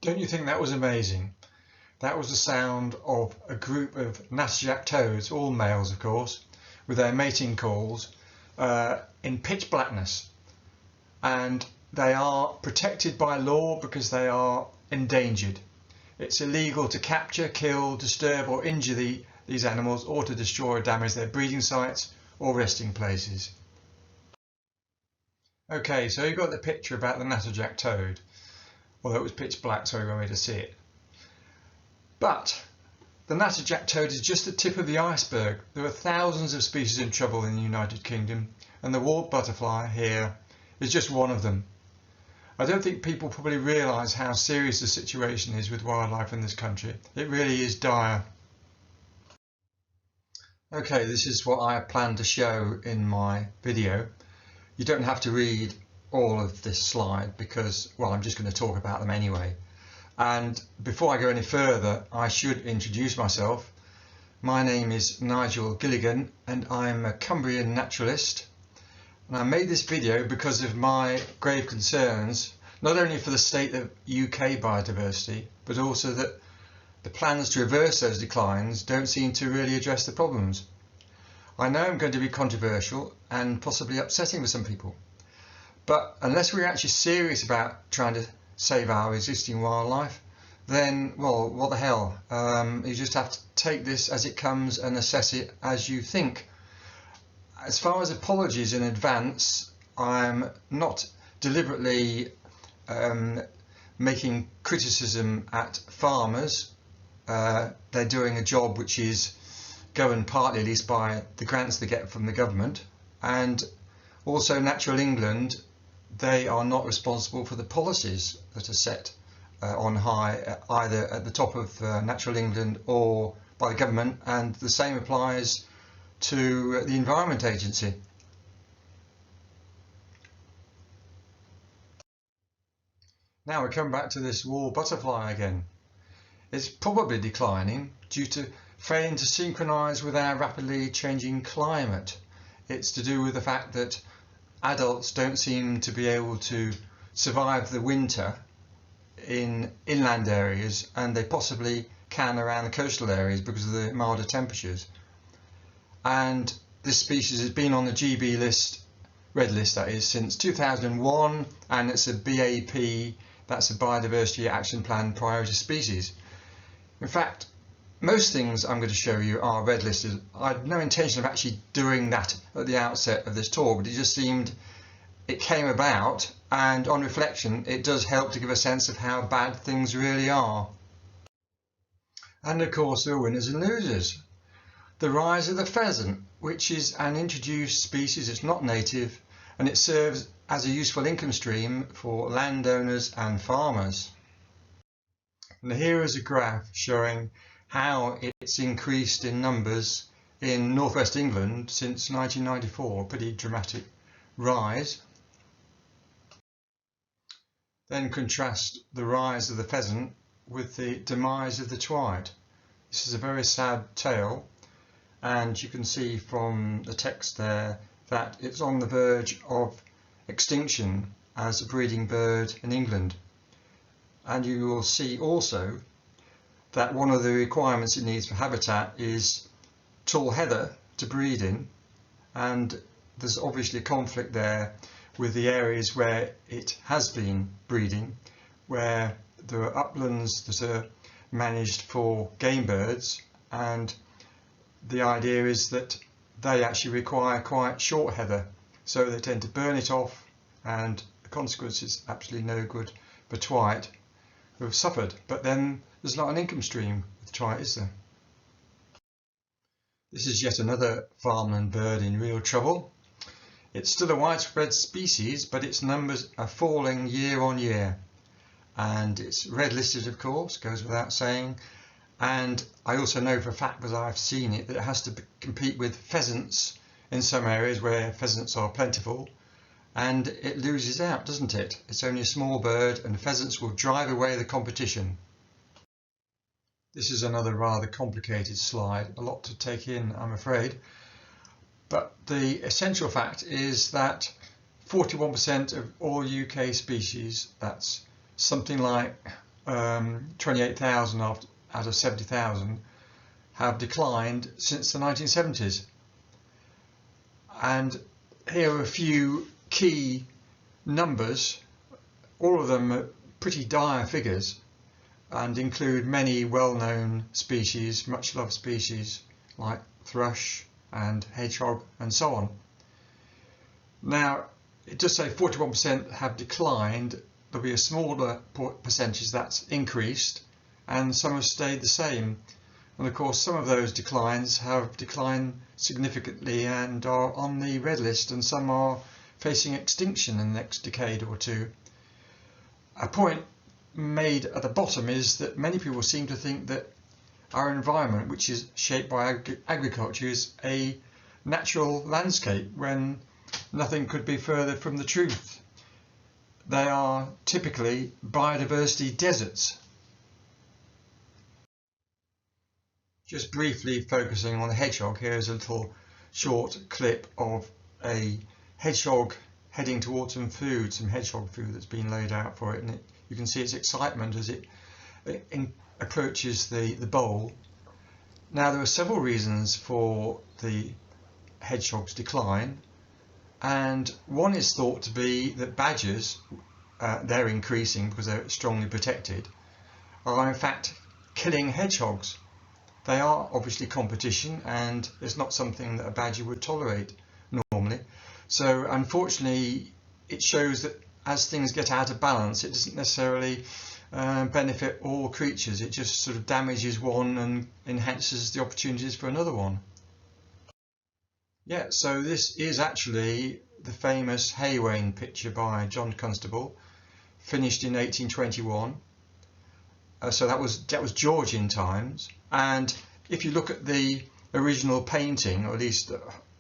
Don't you think that was amazing? That was the sound of a group of natterjack toads, all males of course, with their mating calls in pitch blackness. And they are protected by law because they are endangered. It's illegal to capture, kill, disturb or injure these animals, or to destroy or damage their breeding sites or resting places. Okay, so you've got the picture about the natterjack toad, although it was pitch black so you won't be able to see it. But the natterjack toad is just the tip of the iceberg. There are thousands of species in trouble in the United Kingdom, and the wart butterfly here is just one of them. I don't think people probably realise how serious the situation is with wildlife in this country. It really is dire. Okay, this is what I plan to show in my video. You don't have to read all of this slide because, well, I'm just going to talk about them anyway. And before I go any further, I should introduce myself. My name is Nigel Gilligan and I'm a Cumbrian naturalist. And I made this video because of my grave concerns, not only for the state of UK biodiversity, but also that the plans to reverse those declines don't seem to really address the problems. I know I'm going to be controversial and possibly upsetting for some people, but unless we're actually serious about trying to save our existing wildlife, then, well, what the hell? You just have to take this as it comes and assess it as you think. As far as apologies in advance, I'm not deliberately making criticism at farmers. They're doing a job which is governed partly at least by the grants they get from the government, and also Natural England, they are not responsible for the policies that are set on high either at the top of Natural England or by the government, and the same applies to the Environment Agency. Now we come back to this wart butterfly again. It's probably declining due to failing to synchronise with our rapidly changing climate. It's to do with the fact that adults don't seem to be able to survive the winter in inland areas, and they possibly can around the coastal areas because of the milder temperatures. And this species has been on the GB list, red list that is, since 2001, and it's a BAP, that's a Biodiversity Action Plan priority species. In fact, most things I'm going to show you are red listed. I had no intention of actually doing that at the outset of this talk, but it just seemed it came about, and on reflection it does help to give a sense of how bad things really are. And of course there are winners and losers. The rise of the pheasant, which is an introduced species, it's not native, and it serves as a useful income stream for landowners and farmers. And here is a graph showing how it's increased in numbers in northwest England since 1994, a pretty dramatic rise. Then contrast the rise of the pheasant with the demise of the twight. This is a very sad tale, and you can see from the text there that it's on the verge of extinction as a breeding bird in England. And you will see also that one of the requirements it needs for habitat is tall heather to breed in, and there's obviously a conflict there with the areas where it has been breeding, where there are uplands that are managed for game birds, and the idea is that they actually require quite short heather, so they tend to burn it off, and the consequence is absolutely no good for twight who have suffered. But then there's not an income stream with twight, is there? This is yet another farmland bird in real trouble. It's still a widespread species, but its numbers are falling year on year, and it's red listed, of course, goes without saying. And I also know for a fact, because I've seen it, that it has to compete with pheasants in some areas where pheasants are plentiful, and it loses out, doesn't it? It's only a small bird, and pheasants will drive away the competition. This is another rather complicated slide, a lot to take in, I'm afraid. But the essential fact is that 41% of all UK species, that's something like 28,000 out of 70,000 have declined since the 1970s. And here are a few key numbers. All of them are pretty dire figures and include many well-known species, much loved species like thrush and hedgehog and so on. Now, it does say 41% have declined. There'll be a smaller percentage that's increased, and some have stayed the same. And of course, some of those declines have declined significantly and are on the red list, and some are facing extinction in the next decade or two. A point made at the bottom is that many people seem to think that our environment, which is shaped by agriculture, is a natural landscape, when nothing could be further from the truth. They are typically biodiversity deserts. Just briefly focusing on the hedgehog, here's a little short clip of a hedgehog heading towards some food, some hedgehog food that's been laid out for it, and you can see its excitement as it approaches the bowl. Now, there are several reasons for the hedgehog's decline, and one is thought to be that badgers, they're increasing because they're strongly protected, are in fact killing hedgehogs. They are obviously competition, and it's not something that a badger would tolerate normally. So unfortunately, it shows that as things get out of balance, it doesn't necessarily benefit all creatures. It just sort of damages one and enhances the opportunities for another one. Yeah, so this is actually the famous hay wain picture by John Constable, finished in 1821. So that was Georgian times. And if you look at the original painting, or at least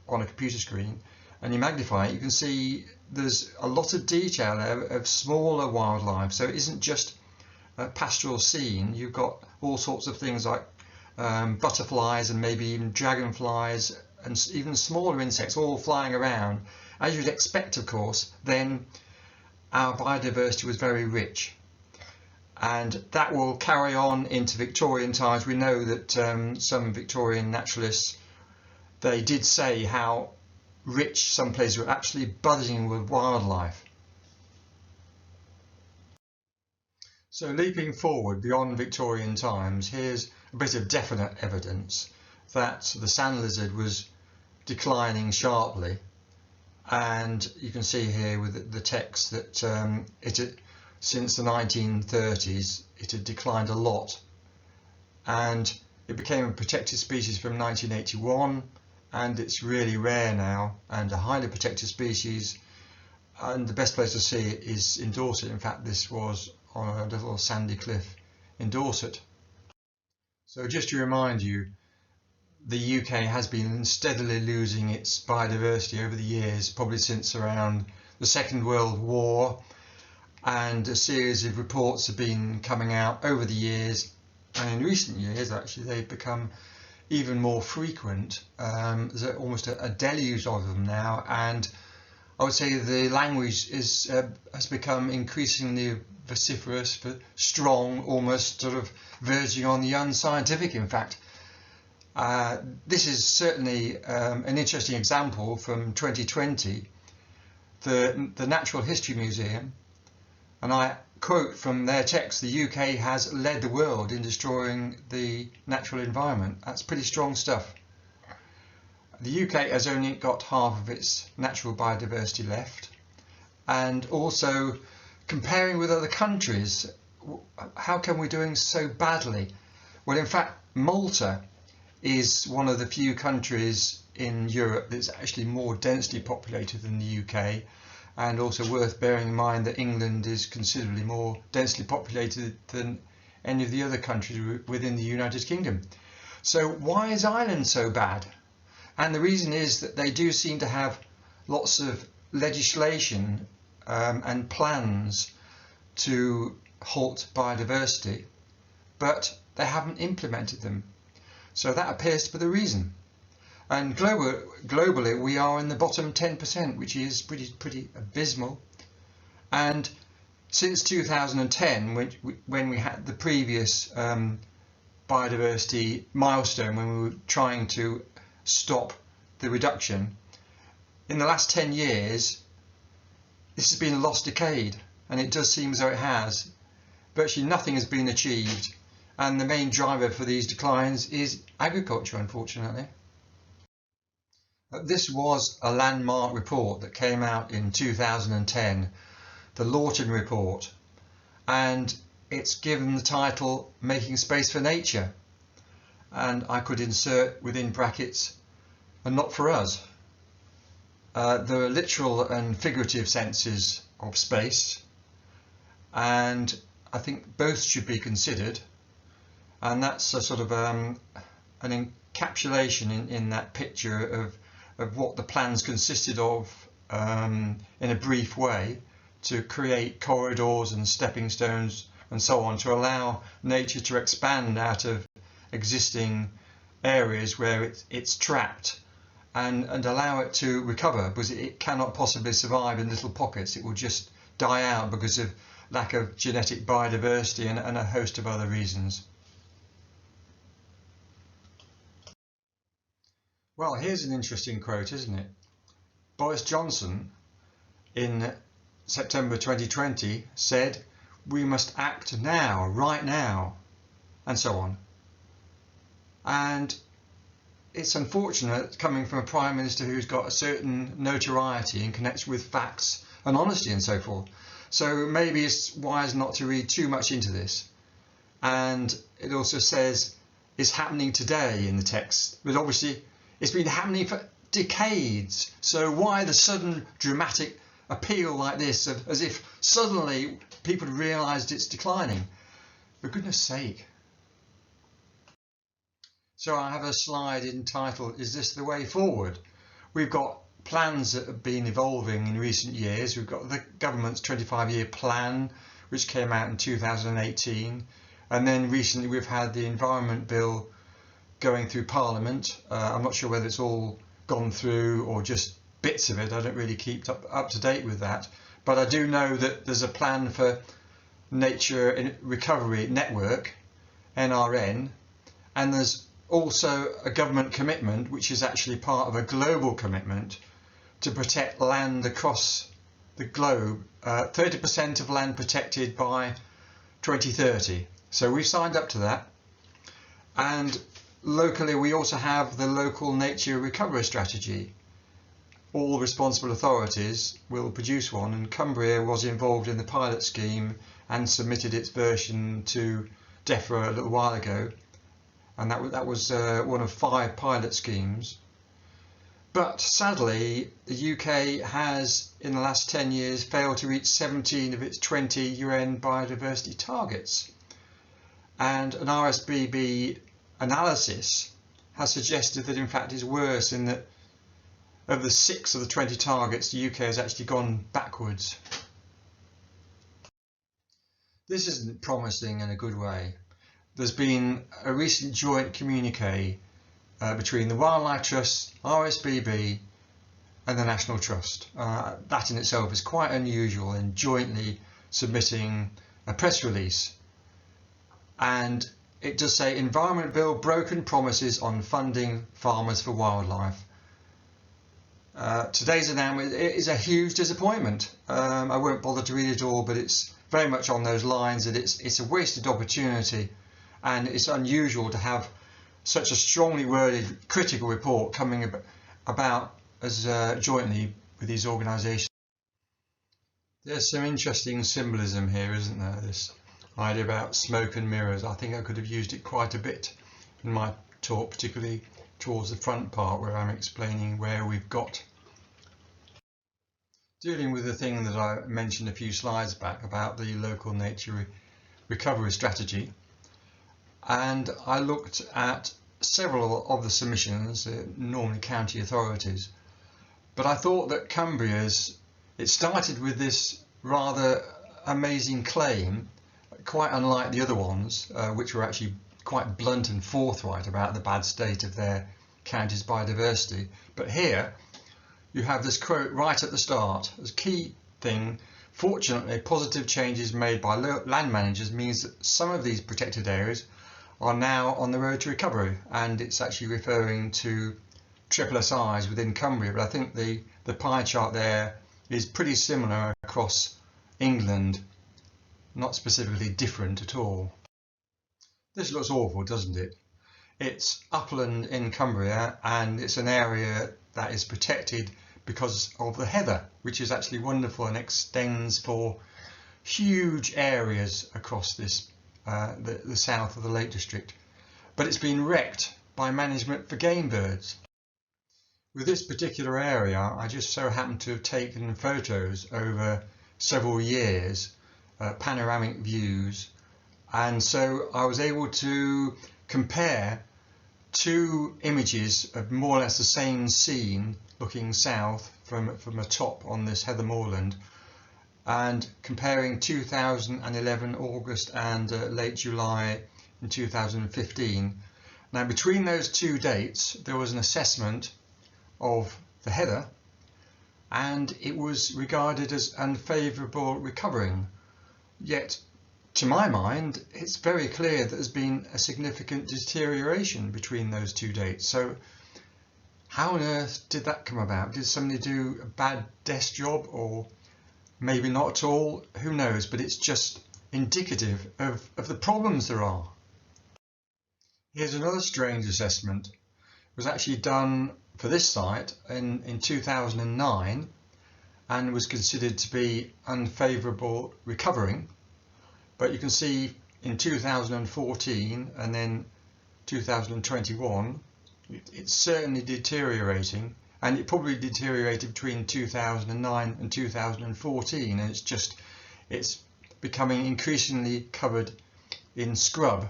on a computer screen, and you magnify it, you can see there's a lot of detail there of smaller wildlife. So it isn't just a pastoral scene. You've got all sorts of things like butterflies and maybe even dragonflies and even smaller insects all flying around. As you'd expect, of course, then our biodiversity was very rich. And that will carry on into Victorian times. We know that some Victorian naturalists, they did say how rich some places were actually buzzing with wildlife. So leaping forward beyond Victorian times, here's a bit of definite evidence that the sand lizard was declining sharply. And you can see here with the text that since the 1930s it had declined a lot, and it became a protected species from 1981, and it's really rare now and a highly protected species, and the best place to see it is in Dorset. In fact, this was on a little sandy cliff in Dorset. So just to remind you, the UK has been steadily losing its biodiversity over the years, probably since around the Second World War, and a series of reports have been coming out over the years, and in recent years actually they've become even more frequent. There's almost a deluge of them now, and I would say the language has become increasingly vociferous, but strong, almost sort of verging on the unscientific, in fact. This is certainly an interesting example from 2020. The Natural History Museum, and I quote from their text, the UK has led the world in destroying the natural environment. That's pretty strong stuff. The UK has only got half of its natural biodiversity left, and also comparing with other countries, how come we're doing so badly? Well, in fact, Malta is one of the few countries in Europe that's actually more densely populated than the UK, and also worth bearing in mind that England is considerably more densely populated than any of the other countries within the United Kingdom. So why is Ireland so bad? And the reason is that they do seem to have lots of legislation and plans to halt biodiversity, but they haven't implemented them. So that appears to be the reason. And globally, we are in the bottom 10%, which is pretty abysmal. And Since 2010, when we had the previous biodiversity milestone, when we were trying to stop the reduction, in the last 10 years this has been a lost decade, and it does seem as though it has. Virtually nothing has been achieved, and the main driver for these declines is agriculture, unfortunately. This was a landmark report that came out in 2010, the Lawton report, and it's given the title Making Space for Nature, and I could insert within brackets, and not for us. There are literal and figurative senses of space, and I think both should be considered, and that's a sort of an encapsulation in that picture of what the plans consisted of, in a brief way, to create corridors and stepping stones and so on, to allow nature to expand out of existing areas where it's trapped, and allow it to recover, because it cannot possibly survive in little pockets. It will just die out because of lack of genetic biodiversity and a host of other reasons. Well, here's an interesting quote, isn't it? Boris Johnson in September 2020 said, "We must act now, right now," and so on. And it's unfortunate coming from a Prime Minister who's got a certain notoriety in connection with facts and honesty and so forth. So maybe it's wise not to read too much into this. And it also says it's happening today in the text, but obviously it's been happening for decades. So why the sudden dramatic appeal like this, as if suddenly people realised it's declining? For goodness sake. So I have a slide entitled, "Is this the way forward?" We've got plans that have been evolving in recent years. We've got the government's 25-year plan, which came out in 2018. And then recently we've had the Environment Bill going through Parliament. I'm not sure whether it's all gone through or just bits of it. I don't really keep up to date with that. But I do know that there's a plan for Nature Recovery Network, NRN, and there's also a government commitment, which is actually part of a global commitment, to protect land across the globe, 30% of land protected by 2030. So we've signed up to that. And locally we also have the local nature recovery strategy. All responsible authorities will produce one, and Cumbria was involved in the pilot scheme and submitted its version to DEFRA a little while ago. And that was one of 5 pilot schemes. But sadly, the UK has, in the last 10 years, failed to reach 17 of its 20 UN biodiversity targets. And an RSBB analysis has suggested that in fact it's worse, in that of the 6 of the 20 targets, the UK has actually gone backwards. This isn't promising in a good way. There's been a recent joint communique between the Wildlife Trust, RSBB and the National Trust. That in itself is quite unusual, in jointly submitting a press release. And it does say, Environment Bill broken promises on funding farmers for wildlife. Today's announcement is a huge disappointment. I won't bother to read it all, but it's very much on those lines, that it's a wasted opportunity. And it's unusual to have such a strongly worded critical report coming about as jointly with these organisations. There's some interesting symbolism here, isn't there? This idea about smoke and mirrors. I think I could have used it quite a bit in my talk, particularly towards the front part where I'm explaining where we've got. Dealing with the thing that I mentioned a few slides back about the local nature recovery strategy. And I looked at several of the submissions, normally county authorities, but I thought that Cumbria's, it started with this rather amazing claim, quite unlike the other ones, which were actually quite blunt and forthright about the bad state of their county's biodiversity. But here you have this quote right at the start, as key thing, Fortunately, positive changes made by land managers means that some of these protected areas are now on the road to recovery, and it's actually referring to triple SIs within Cumbria, but I think the pie chart there is pretty similar across England, not specifically different at all. This looks awful, doesn't it? It's upland in Cumbria, and it's an area that is protected because of the heather, which is actually wonderful and extends for huge areas across this the south of the Lake District. But it's been wrecked by management for game birds. With this particular area, I just so happened to have taken photos over several years, panoramic views, and so I was able to compare two images of more or less the same scene looking south from the top on this heather moorland, and comparing 2011 August and late July in 2015. Now, between those two dates there was an assessment of the heather, and it was regarded as unfavourable recovering, yet to my mind it's very clear that there's been a significant deterioration between those two dates. So how on earth did that come about? Did somebody do a bad desk job, or maybe not at all? Who knows, but it's just indicative of the problems there are. Here's another strange assessment. It was actually done for this site in 2009 and was considered to be unfavourable recovering, but you can see in 2014 and then 2021 it's certainly deteriorating, and it probably deteriorated between 2009 and 2014, and it's becoming increasingly covered in scrub.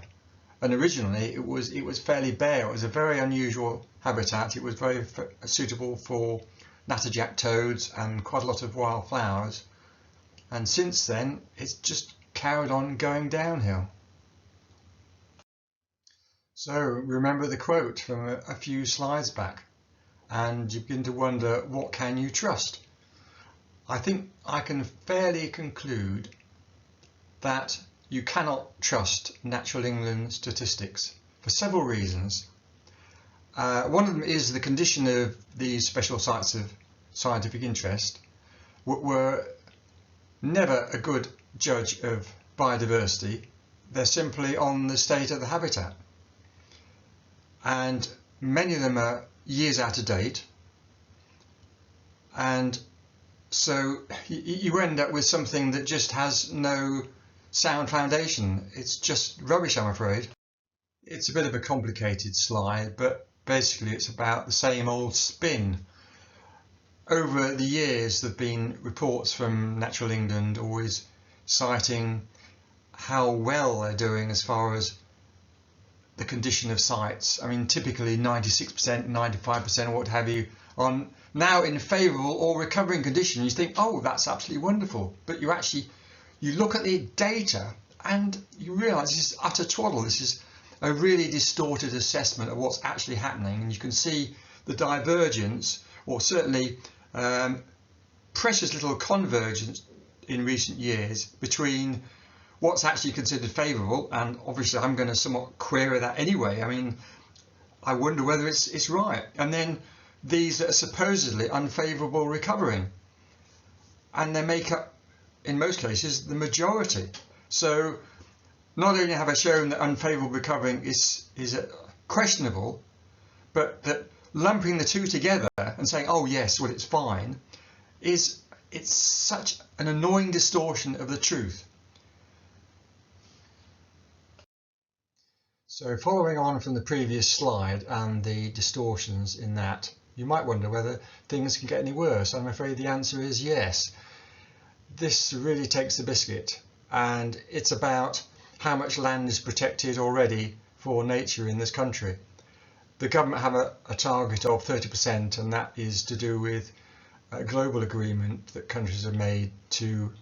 And originally it was fairly bare. It was a very unusual habitat. It was very suitable for natterjack toads and quite a lot of wildflowers, and since then it's just carried on going downhill. So remember the quote from a few slides back, and you begin to wonder, what can you trust? I think I can fairly conclude that you cannot trust Natural England statistics for several reasons. One of them is the condition of these special sites of scientific interest were never a good judge of biodiversity. They're simply on the state of the habitat, and many of them are years out of date, and so you end up with something that just has no sound foundation. It's just rubbish, I'm afraid. It's a bit of a complicated slide, but basically it's about the same old spin. Over the years there have been reports from Natural England always citing how well they're doing as far as the condition of sites. I mean, typically 96%, 95% or what have you are now in favourable or recovering condition. You think, oh, that's absolutely wonderful, but you look at the data and you realise this is utter twaddle. This is a really distorted assessment of what's actually happening, and you can see the divergence, or certainly precious little convergence in recent years between what's actually considered favourable, and obviously I'm going to somewhat query that anyway. I mean, I wonder whether it's right, and then these that are supposedly unfavourable recovering, and they make up in most cases the majority. So not only have I shown that unfavourable recovering is questionable, but that lumping the two together and saying, oh yes, well it's fine, it's such an annoying distortion of the truth. So following on from the previous slide and the distortions in that, you might wonder whether things can get any worse. I'm afraid the answer is yes. This really takes the biscuit, and it's about how much land is protected already for nature in this country. The government have a target of 30%, and that is to do with a global agreement that countries have made to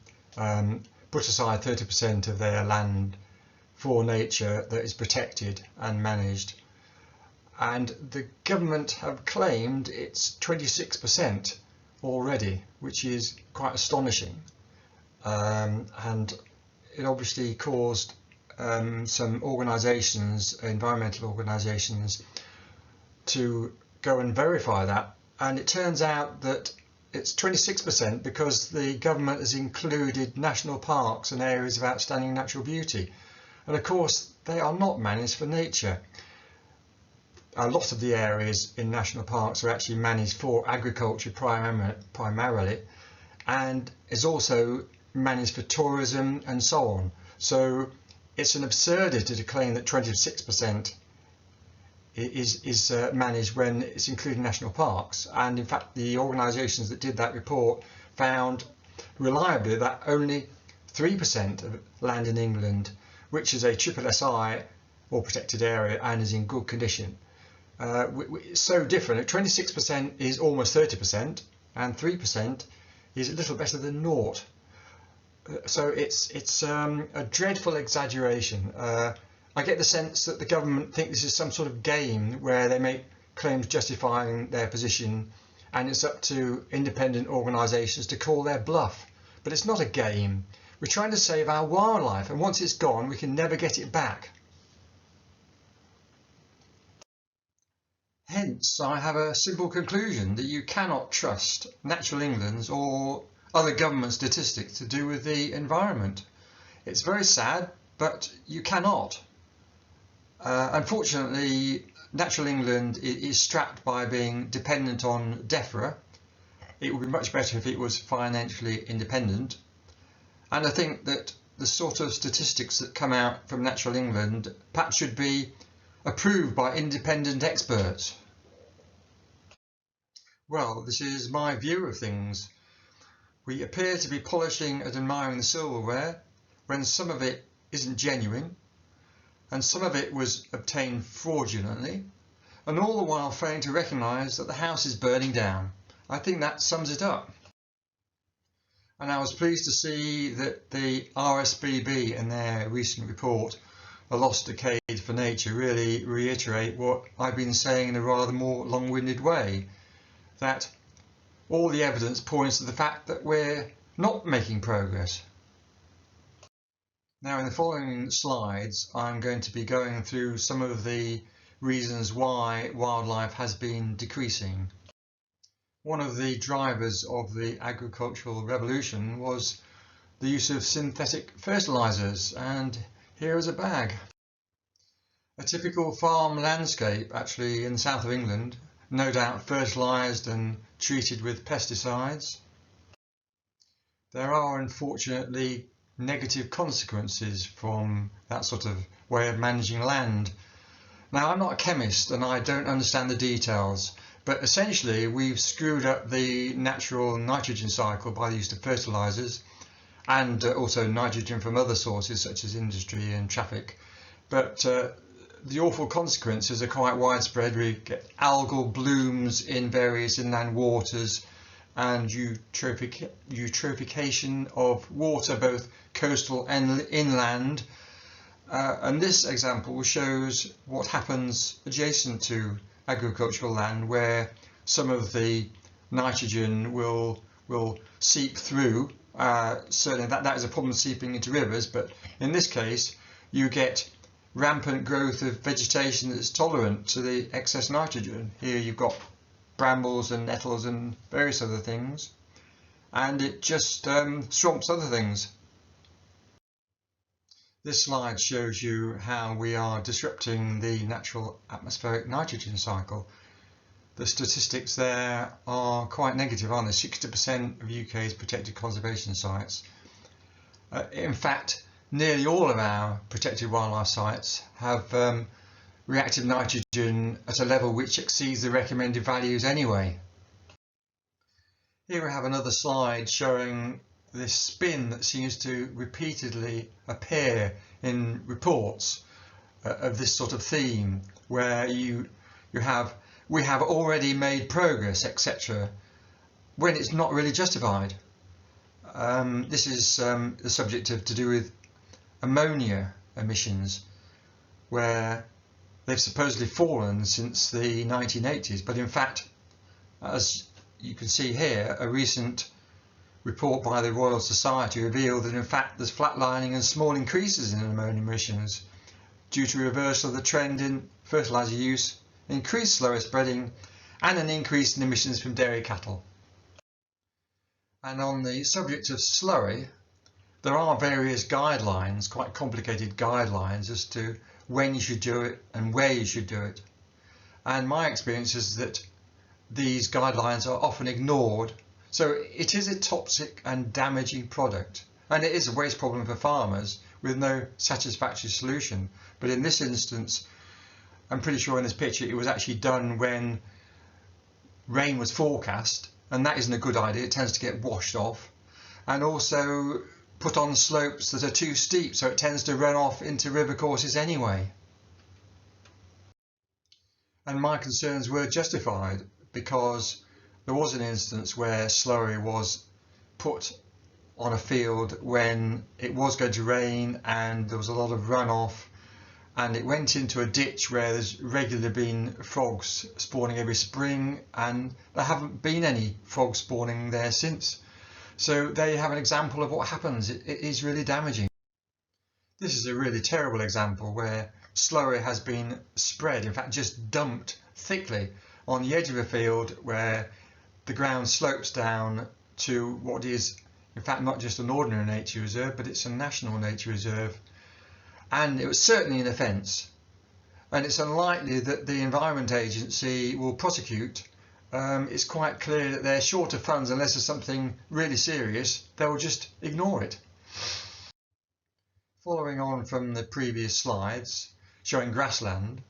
put aside 30% of their land for nature that is protected and managed. And the government have claimed it's 26% already, which is quite astonishing. and it obviously caused some organisations, environmental organisations, to go and verify that, and it turns out that it's 26% because the government has included national parks and areas of outstanding natural beauty, and of course they are not managed for nature. A lot of the areas in national parks are actually managed for agriculture primarily, and is also managed for tourism and so on. So it's an absurdity to claim that 26% is managed when it's including national parks. And in fact, the organisations that did that report found reliably that only 3% of land in England, which is a SSSI or protected area and is in good condition, it's so different. 26% is almost 30%, and 3% is a little better than naught. So it's a dreadful exaggeration. I get the sense that the government think this is some sort of game where they make claims justifying their position, and it's up to independent organisations to call their bluff. But it's not a game. We're trying to save our wildlife, and once it's gone, we can never get it back. Hence, I have a simple conclusion that you cannot trust Natural England's or other government statistics to do with the environment. It's very sad, but you cannot. Unfortunately, Natural England is strapped by being dependent on DEFRA. It would be much better if it was financially independent. And I think that the sort of statistics that come out from Natural England perhaps should be approved by independent experts. Well, this is my view of things. We appear to be polishing and admiring the silverware when some of it isn't genuine, and some of it was obtained fraudulently, and all the while failing to recognise that the house is burning down. I think that sums it up. And I was pleased to see that the RSPB in their recent report, A Lost Decade for Nature, really reiterate what I've been saying in a rather more long-winded way, that all the evidence points to the fact that we're not making progress. Now, in the following slides, I'm going to be going through some of the reasons why wildlife has been decreasing. One of the drivers of the agricultural revolution was the use of synthetic fertilizers, and here is a bag. A typical farm landscape, actually in the south of England, no doubt fertilized and treated with pesticides. There are unfortunately negative consequences from that sort of way of managing land. Now, I'm not a chemist and I don't understand the details, but essentially we've screwed up the natural nitrogen cycle by the use of fertilizers, and also nitrogen from other sources such as industry and traffic. But the awful consequences are quite widespread. We get algal blooms in various inland waters and eutrophication of water, both coastal and inland. And this example shows what happens adjacent to agricultural land, where some of the nitrogen will seep through. Certainly that is a problem seeping into rivers, but in this case you get rampant growth of vegetation that's tolerant to the excess nitrogen. Here you've got brambles and nettles and various other things, and it just swamps other things. This slide shows you how we are disrupting the natural atmospheric nitrogen cycle. The statistics there are quite negative, aren't they? 60% of UK's protected conservation sites. In fact, nearly all of our protected wildlife sites have reactive nitrogen at a level which exceeds the recommended values anyway. Here we have another slide showing this spin that seems to repeatedly appear in reports of this sort of theme, where we have already made progress, etc., when it's not really justified. This is the subject to do with ammonia emissions, where they've supposedly fallen since the 1980s, but in fact, as you can see here, a recent report by the Royal Society revealed that in fact there's flatlining and small increases in ammonia emissions due to reversal of the trend in fertiliser use, increased slower spreading and an increase in emissions from dairy cattle. And on the subject of slurry, there are various guidelines, quite complicated guidelines as to when you should do it and where you should do it. And my experience is that these guidelines are often ignored. So it is a toxic and damaging product, and it is a waste problem for farmers with no satisfactory solution. But in this instance, I'm pretty sure in this picture it was actually done when rain was forecast, and that isn't a good idea. It tends to get washed off, and also put on slopes that are too steep, so it tends to run off into river courses anyway. And my concerns were justified, because there was an instance where slurry was put on a field when it was going to rain and there was a lot of runoff, and it went into a ditch where there's regularly been frogs spawning every spring, and there haven't been any frogs spawning there since. So there you have an example of what happens. It is really damaging. This is a really terrible example where slurry has been spread, in fact just dumped thickly on the edge of a field where the ground slopes down to what is in fact not just an ordinary nature reserve, but it's a national nature reserve, and it was certainly an offence, and it's unlikely that the Environment Agency will prosecute. It's quite clear that they're short of funds. Unless there's something really serious, they'll just ignore it. Following on from the previous slides showing grassland,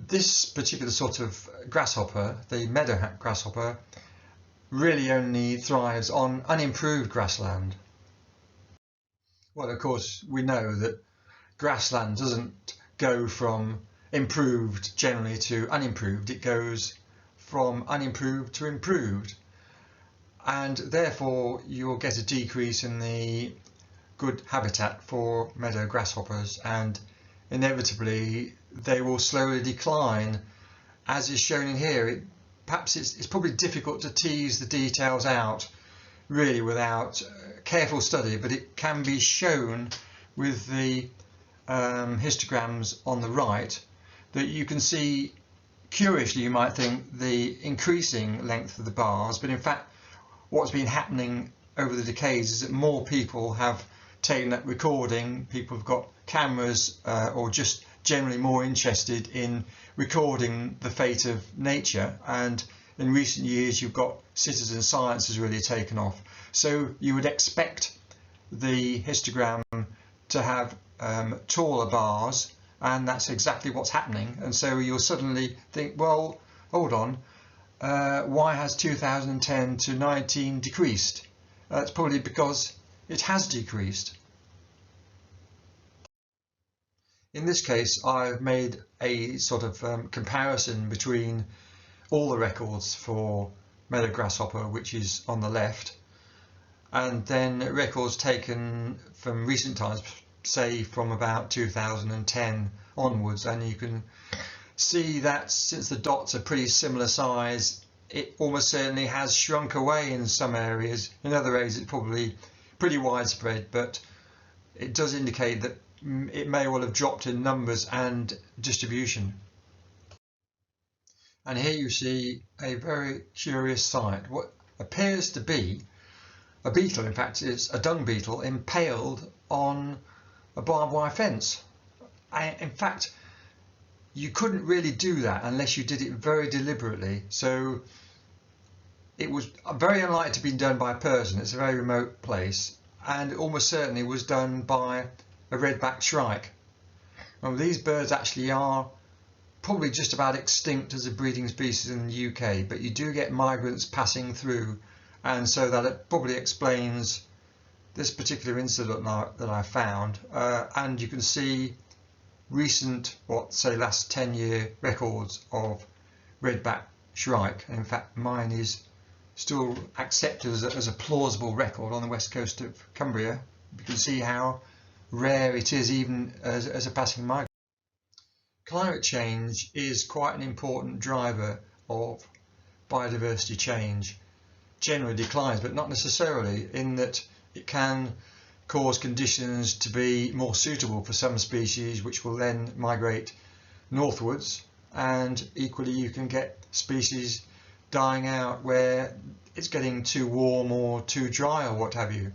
this particular sort of grasshopper, the meadow grasshopper, really only thrives on unimproved grassland. Well, of course, we know that grassland doesn't go from improved generally to unimproved. It goes from unimproved to improved, and therefore you'll get a decrease in the good habitat for meadow grasshoppers, and inevitably they will slowly decline, as is shown in here. Perhaps it's probably difficult to tease the details out really without careful study, but it can be shown with the histograms on the right, that you can see, curiously you might think, the increasing length of the bars, but in fact what's been happening over the decades is that more people have taken up recording. People have got cameras or just generally more interested in recording the fate of nature, and in recent years you've got citizen science has really taken off. So you would expect the histogram to have taller bars, and that's exactly what's happening. And so you'll suddenly think, well, hold on, why has 2010 to 19 decreased? That's probably because it has decreased. In this case, I've made a sort of comparison between all the records for meadow grasshopper, which is on the left, and then records taken from recent times, say from about 2010 onwards, and you can see that since the dots are pretty similar size, it almost certainly has shrunk away in some areas. In other areas it's probably pretty widespread, but it does indicate that it may well have dropped in numbers and distribution. And here you see a very curious sight. What appears to be a beetle, in fact it's a dung beetle, impaled on a barbed wire fence. In fact, you couldn't really do that unless you did it very deliberately. So it was very unlikely to be done by a person. It's a very remote place, and it almost certainly was done by a red-backed shrike. Well, these birds actually are probably just about extinct as a breeding species in the UK, but you do get migrants passing through, and so that it probably explains this particular incident that I found. And you can see recent, say last 10-year records of red-backed shrike. In fact, mine is still accepted as a plausible record on the west coast of Cumbria. You can see how rare it is even as a passing migrant. Climate change is quite an important driver of biodiversity change, generally declines, but not necessarily, in that it can cause conditions to be more suitable for some species, which will then migrate northwards, and equally you can get species dying out where it's getting too warm or too dry or what have you.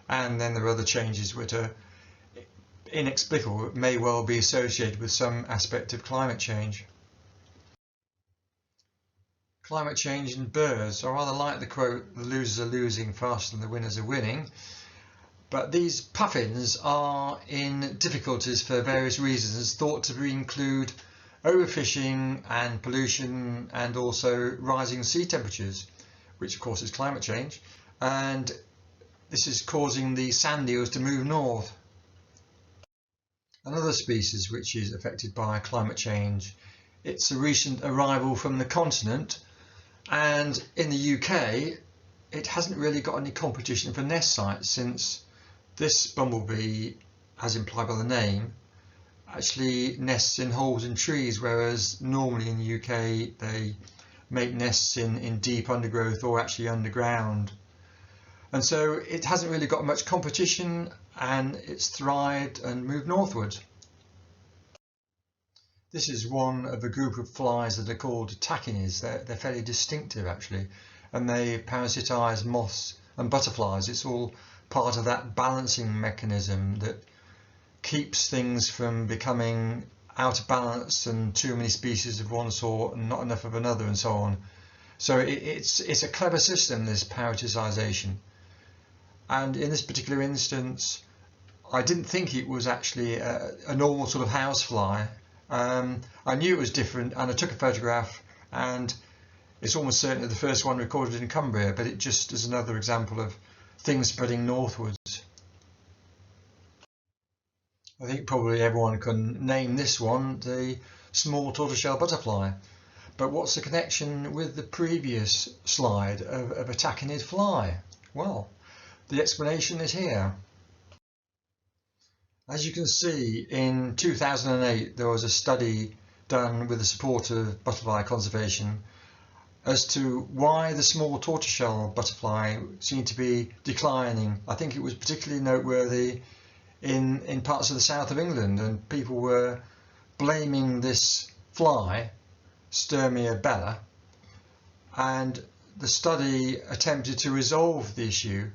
And then there are other changes which are inexplicable, may well be associated with some aspect of climate change. Climate change in birds, I rather like the quote, "The losers are losing faster than the winners are winning." But these puffins are in difficulties for various reasons, thought to include overfishing and pollution, and also rising sea temperatures, which of course is climate change, and this is causing the sand eels to move north. Another species which is affected by climate change, it's a recent arrival from the continent, and in the UK it hasn't really got any competition for nest sites, since this bumblebee, as implied by the name, actually nests in holes in trees, whereas normally in the UK they make nests in deep undergrowth or actually underground. And so it hasn't really got much competition, and it's thrived and moved northward. This is one of a group of flies that are called tachinid. They're fairly distinctive actually, and they parasitise moths and butterflies. It's all part of that balancing mechanism that keeps things from becoming out of balance and too many species of one sort and not enough of another, and so on. So it's a clever system, this parasitisation. And in this particular instance, I didn't think it was actually a normal sort of housefly. I knew it was different, and I took a photograph, and it's almost certainly the first one recorded in Cumbria, but it just is another example of things spreading northwards. I think probably everyone can name this one the small tortoiseshell butterfly. But what's the connection with the previous slide of a tachinid fly? Well, the explanation is here. As you can see, in 2008 there was a study done with the support of butterfly conservation as to why the small tortoiseshell butterfly seemed to be declining. I think it was particularly noteworthy in parts of the south of England, and people were blaming this fly, Sturmia bella, and the study attempted to resolve the issue,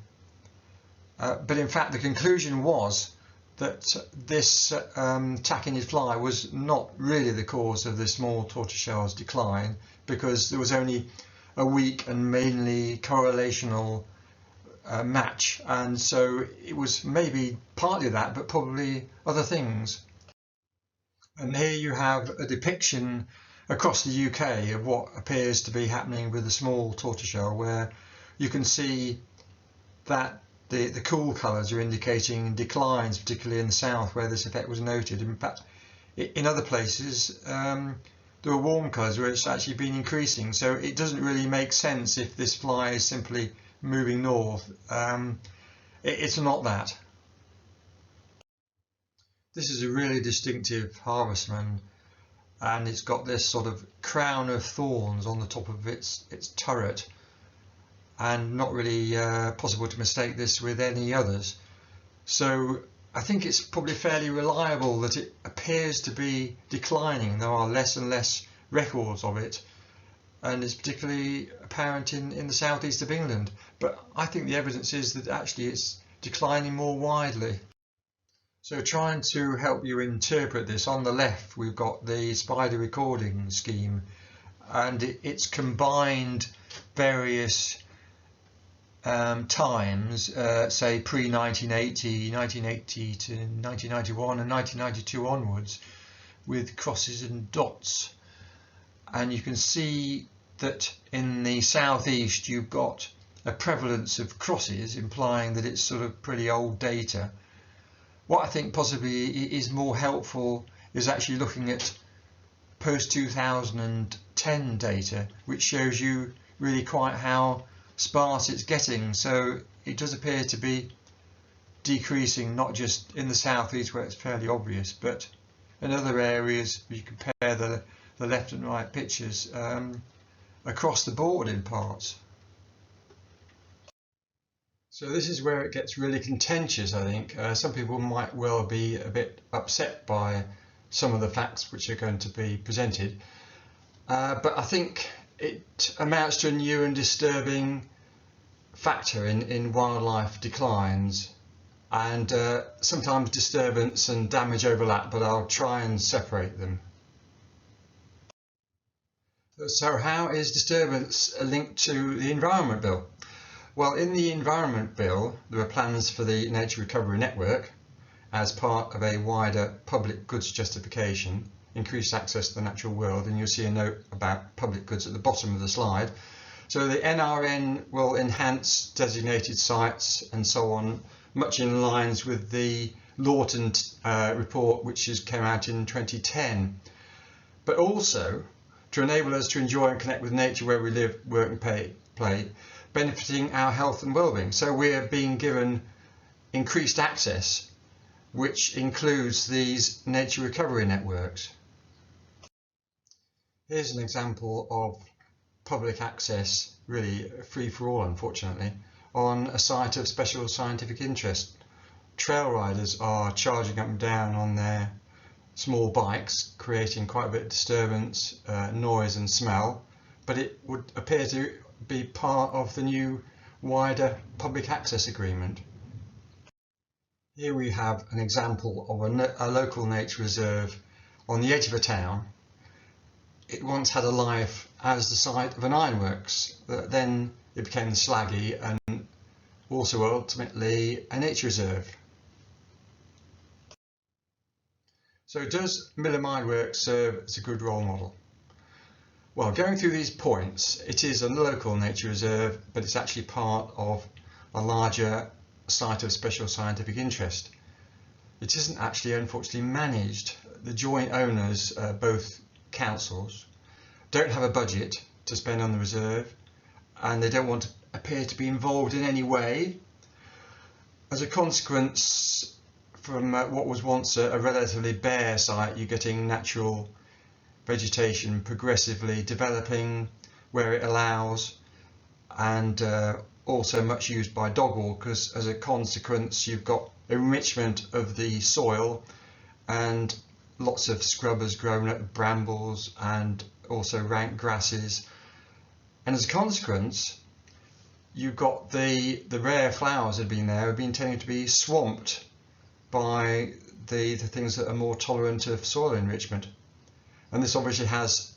but in fact the conclusion was that this tachinid fly was not really the cause of the small tortoiseshell's decline, because there was only a weak and mainly correlational match, and so it was maybe partly that, but probably other things. And here you have a depiction across the UK of what appears to be happening with the small tortoiseshell, where you can see that the cool colours are indicating declines, particularly in the south where this effect was noted. In fact, in other places there are warm colours where it's actually been increasing, so it doesn't really make sense if this fly is simply moving north. It's not that. This is a really distinctive harvestman, and it's got this sort of crown of thorns on the top of its turret, and not really possible to mistake this with any others. So I think it's probably fairly reliable that it appears to be declining. There are less and less records of it, and it's particularly apparent in the southeast of England. But I think the evidence is that actually it's declining more widely. So trying to help you interpret this, on the left we've got the spider recording scheme, and it's combined various times, say pre-1980, 1980 to 1991 and 1992 onwards, with crosses and dots. And you can see that in the southeast you've got a prevalence of crosses, implying that it's sort of pretty old data. What I think possibly is more helpful is actually looking at post-2010 data, which shows you really quite how sparse it's getting. So it does appear to be decreasing, not just in the southeast where it's fairly obvious, but in other areas. You compare the left and right pictures across the board in parts. So this is where it gets really contentious, I think. Some people might well be a bit upset by some of the facts which are going to be presented. But I think it amounts to a new and disturbing factor in wildlife declines. And sometimes disturbance and damage overlap, but I'll try and separate them. So how is disturbance linked to the Environment Bill? Well, in the Environment Bill, there are plans for the Nature Recovery Network as part of a wider public goods justification, increased access to the natural world, and you'll see a note about public goods at the bottom of the slide. So the NRN will enhance designated sites and so on, much in lines with the Lawton report, which came out in 2010, but also to enable us to enjoy and connect with nature where we live, work and play, benefiting our health and well-being. So we're being given increased access, which includes these nature recovery networks. Here's an example of public access, really free for all, unfortunately, on a site of special scientific interest. Trail riders are charging up and down on their small bikes, creating quite a bit of disturbance, noise and smell, but it would appear to be part of the new wider public access agreement. Here we have an example of a local nature reserve on the edge of a town. It once had a life as the site of an ironworks, but then it became slaggy and also ultimately a nature reserve. So does Milham Ironworks serve as a good role model? Well, going through these points, it is a local nature reserve, but it's actually part of a larger site of special scientific interest. It isn't actually, unfortunately, managed. The joint owners, both councils, don't have a budget to spend on the reserve, and they don't want to appear to be involved in any way. As a consequence, from what was once a relatively bare site, you're getting natural vegetation progressively developing where it allows, and also much used by dog walkers. As a consequence, you've got enrichment of the soil and lots of scrubbers grown up, brambles and also rank grasses, and as a consequence you've got the rare flowers that have been there have been tending to be swamped by the things that are more tolerant of soil enrichment. And this obviously has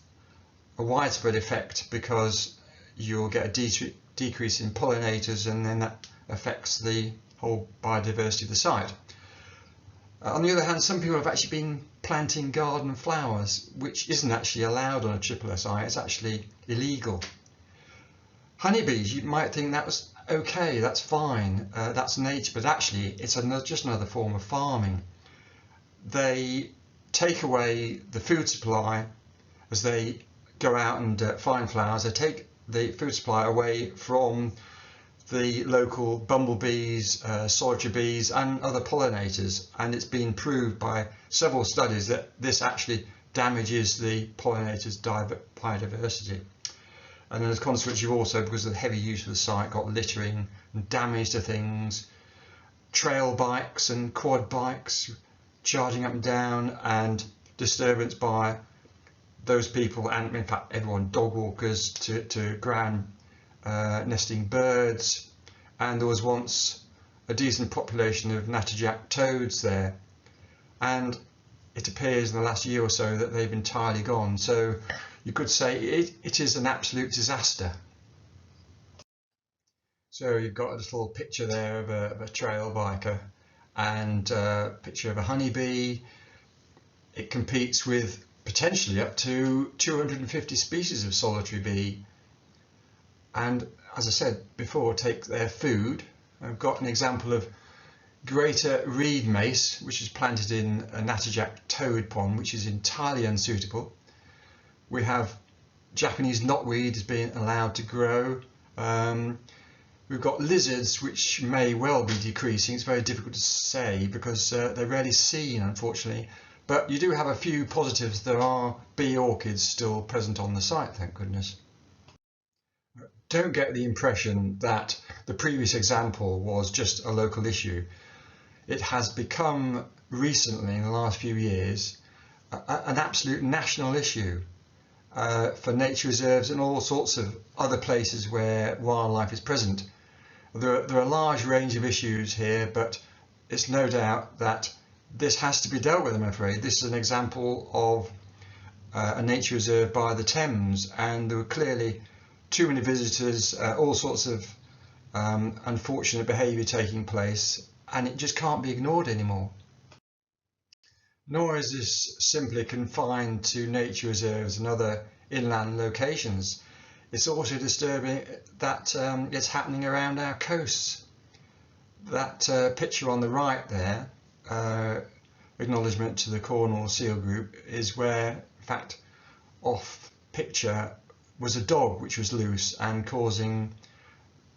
a widespread effect because you'll get a decrease in pollinators, and then that affects the whole biodiversity of the site. On the other hand, some people have actually been planting garden flowers, which isn't actually allowed on a SSSI, it's actually illegal. Honeybees, you might think that was okay, that's fine, that's nature, but actually it's just another form of farming. They take away the food supply as they go out and find flowers. They take the food supply away from the local bumblebees, solitary bees and other pollinators, and it's been proved by several studies that this actually damages the pollinators' biodiversity. And as a consequence, you've also, because of the heavy use of the site, got littering and damage to things, trail bikes and quad bikes charging up and down, and disturbance by those people, and in fact everyone, dog walkers, to ground nesting birds. And there was once a decent population of natterjack toads there, and it appears in the last year or so that they've entirely gone. So you could say it is an absolute disaster. So you've got a little picture there of a trail biker and a picture of a honeybee. It competes with potentially up to 250 species of solitary bee, and as I said before, take their food. I've got an example of greater reed mace, which is planted in a natterjack toad pond, which is entirely unsuitable. We have Japanese knotweed is being allowed to grow. We've got lizards, which may well be decreasing. It's very difficult to say because they're rarely seen, unfortunately. But you do have a few positives. There are bee orchids still present on the site, thank goodness. don't get the impression that the previous example was just a local issue. It has become recently, in the last few years, an absolute national issue for nature reserves and all sorts of other places where wildlife is present. There are a large range of issues here, but it's no doubt that this has to be dealt with, I'm afraid. This is an example of a nature reserve by the Thames, and there were clearly too many visitors, all sorts of unfortunate behaviour taking place, and it just can't be ignored anymore. Nor is this simply confined to nature reserves and other inland locations. It's also disturbing that it's happening around our coasts. That picture on the right there, acknowledgement to the Cornwall Seal Group, is where, in fact, off picture was a dog which was loose and causing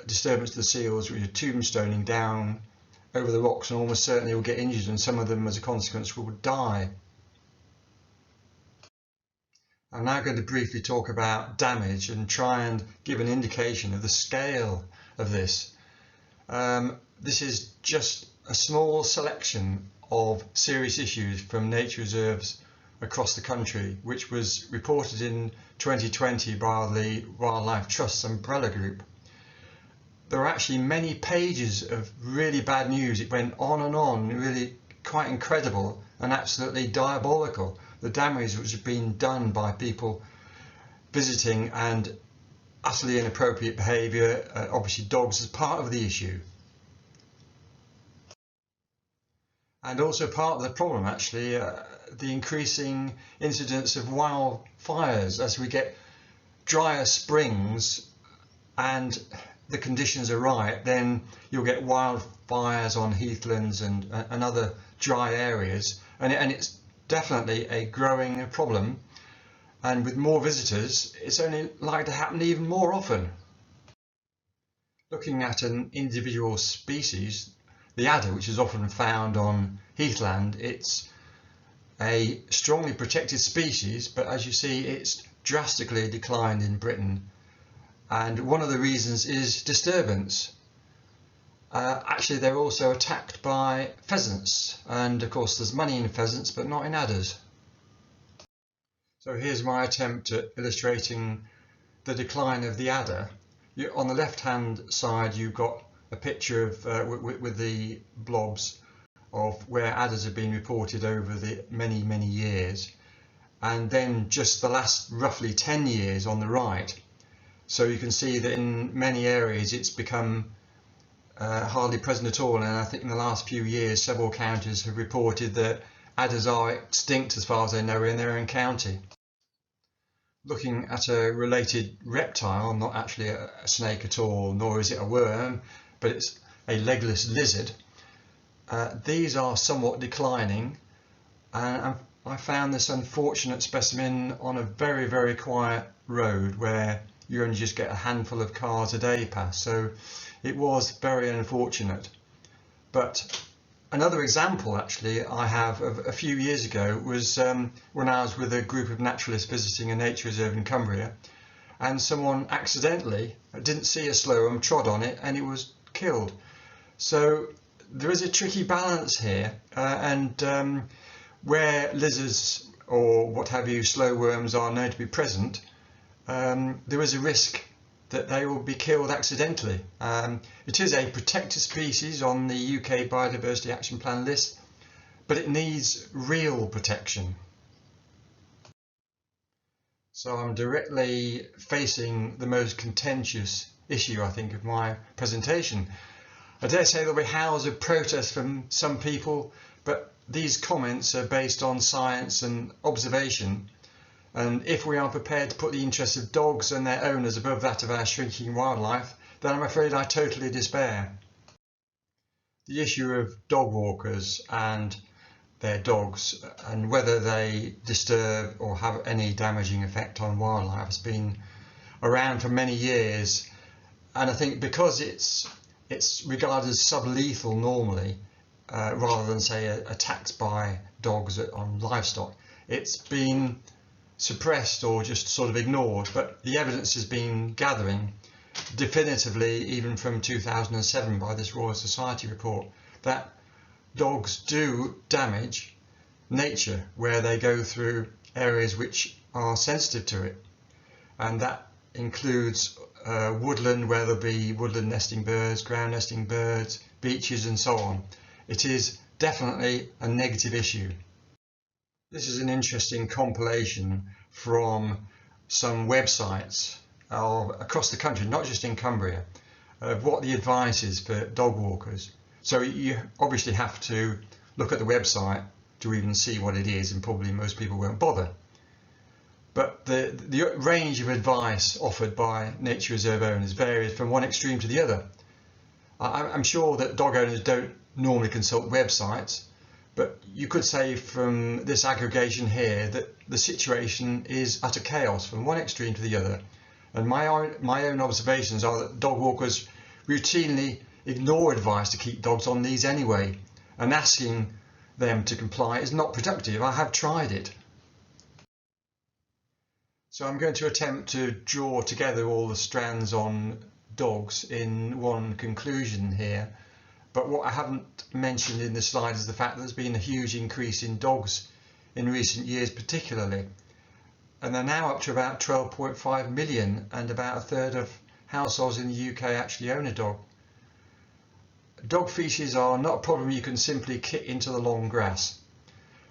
disturbance to the seals, which are tombstoning down over the rocks and almost certainly will get injured, and some of them as a consequence will die. I'm now going to briefly talk about damage and try and give an indication of the scale of this. This is just a small selection of serious issues from nature reserves across the country, which was reported in 2020 by the Wildlife Trust's umbrella group. There are actually many pages of really bad news. It went on, really quite incredible and absolutely diabolical. The damage which has been done by people visiting and utterly inappropriate behaviour, obviously dogs as part of the issue. And also part of the problem, actually, the increasing incidence of wildfires as we get drier springs and the conditions are right, then you'll get wildfires on heathlands and other dry areas, and it's definitely a growing problem, and with more visitors it's only likely to happen even more often. Looking at an individual species, the adder, which is often found on heathland, it's a strongly protected species, but as you see it's drastically declined in Britain, and one of the reasons is disturbance. Actually, they're also attacked by pheasants, and of course there's money in pheasants but not in adders. So here's my attempt at illustrating the decline of the adder. On the left hand side you've got a picture of with the blobs of where adders have been reported over the many years, and then just the last roughly 10 years on the right. So you can see that in many areas it's become hardly present at all, and I think in the last few years several counties have reported that adders are extinct as far as they know in their own county. Looking at a related reptile, not actually a snake at all, nor is it a worm, but it's a legless lizard. These are somewhat declining, and I found this unfortunate specimen on a very quiet road where you only just get a handful of cars a day pass, so it was very unfortunate. But another example actually I have of a few years ago was when I was with a group of naturalists visiting a nature reserve in Cumbria, and someone accidentally didn't see a slow worm, trod on it, and it was killed. So there is a tricky balance here, and where lizards or what have you, slow worms, are known to be present, there is a risk that they will be killed accidentally. It is a protected species on the UK Biodiversity Action Plan list, but it needs real protection. So I'm directly facing the most contentious issue, I think, of my presentation. I dare say there'll be howls of protest from some people, but these comments are based on science and observation. And if we are prepared to put the interests of dogs and their owners above that of our shrinking wildlife, then I'm afraid I totally despair. The issue of dog walkers and their dogs, and whether they disturb or have any damaging effect on wildlife, has been around for many years. And I think because it's regarded as sublethal normally, rather than say attacks by dogs on livestock, it's been suppressed or just sort of ignored, but the evidence has been gathering, definitively, even from 2007 by this Royal Society report, that dogs do damage nature where they go through areas which are sensitive to it, and that includes woodland, where there'll be woodland nesting birds, ground nesting birds, beaches and so on. It is definitely a negative issue. This is an interesting compilation from some websites across the country, not just in Cumbria, of what the advice is for dog walkers. So you obviously have to look at the website to even see what it is, and probably most people won't bother. But the range of advice offered by nature reserve owners varies from one extreme to the other. I'm sure that dog owners don't normally consult websites, but you could say from this aggregation here that the situation is utter chaos from one extreme to the other. And my own observations are that dog walkers routinely ignore advice to keep dogs on leads anyway, and asking them to comply is not productive. I have tried it. So I'm going to attempt to draw together all the strands on dogs in one conclusion here. But what I haven't mentioned in the slide is the fact that there's been a huge increase in dogs in recent years particularly. And they're now up to about 12.5 million, and about a third of households in the UK actually own a dog. Dog feces are not a problem you can simply kick into the long grass,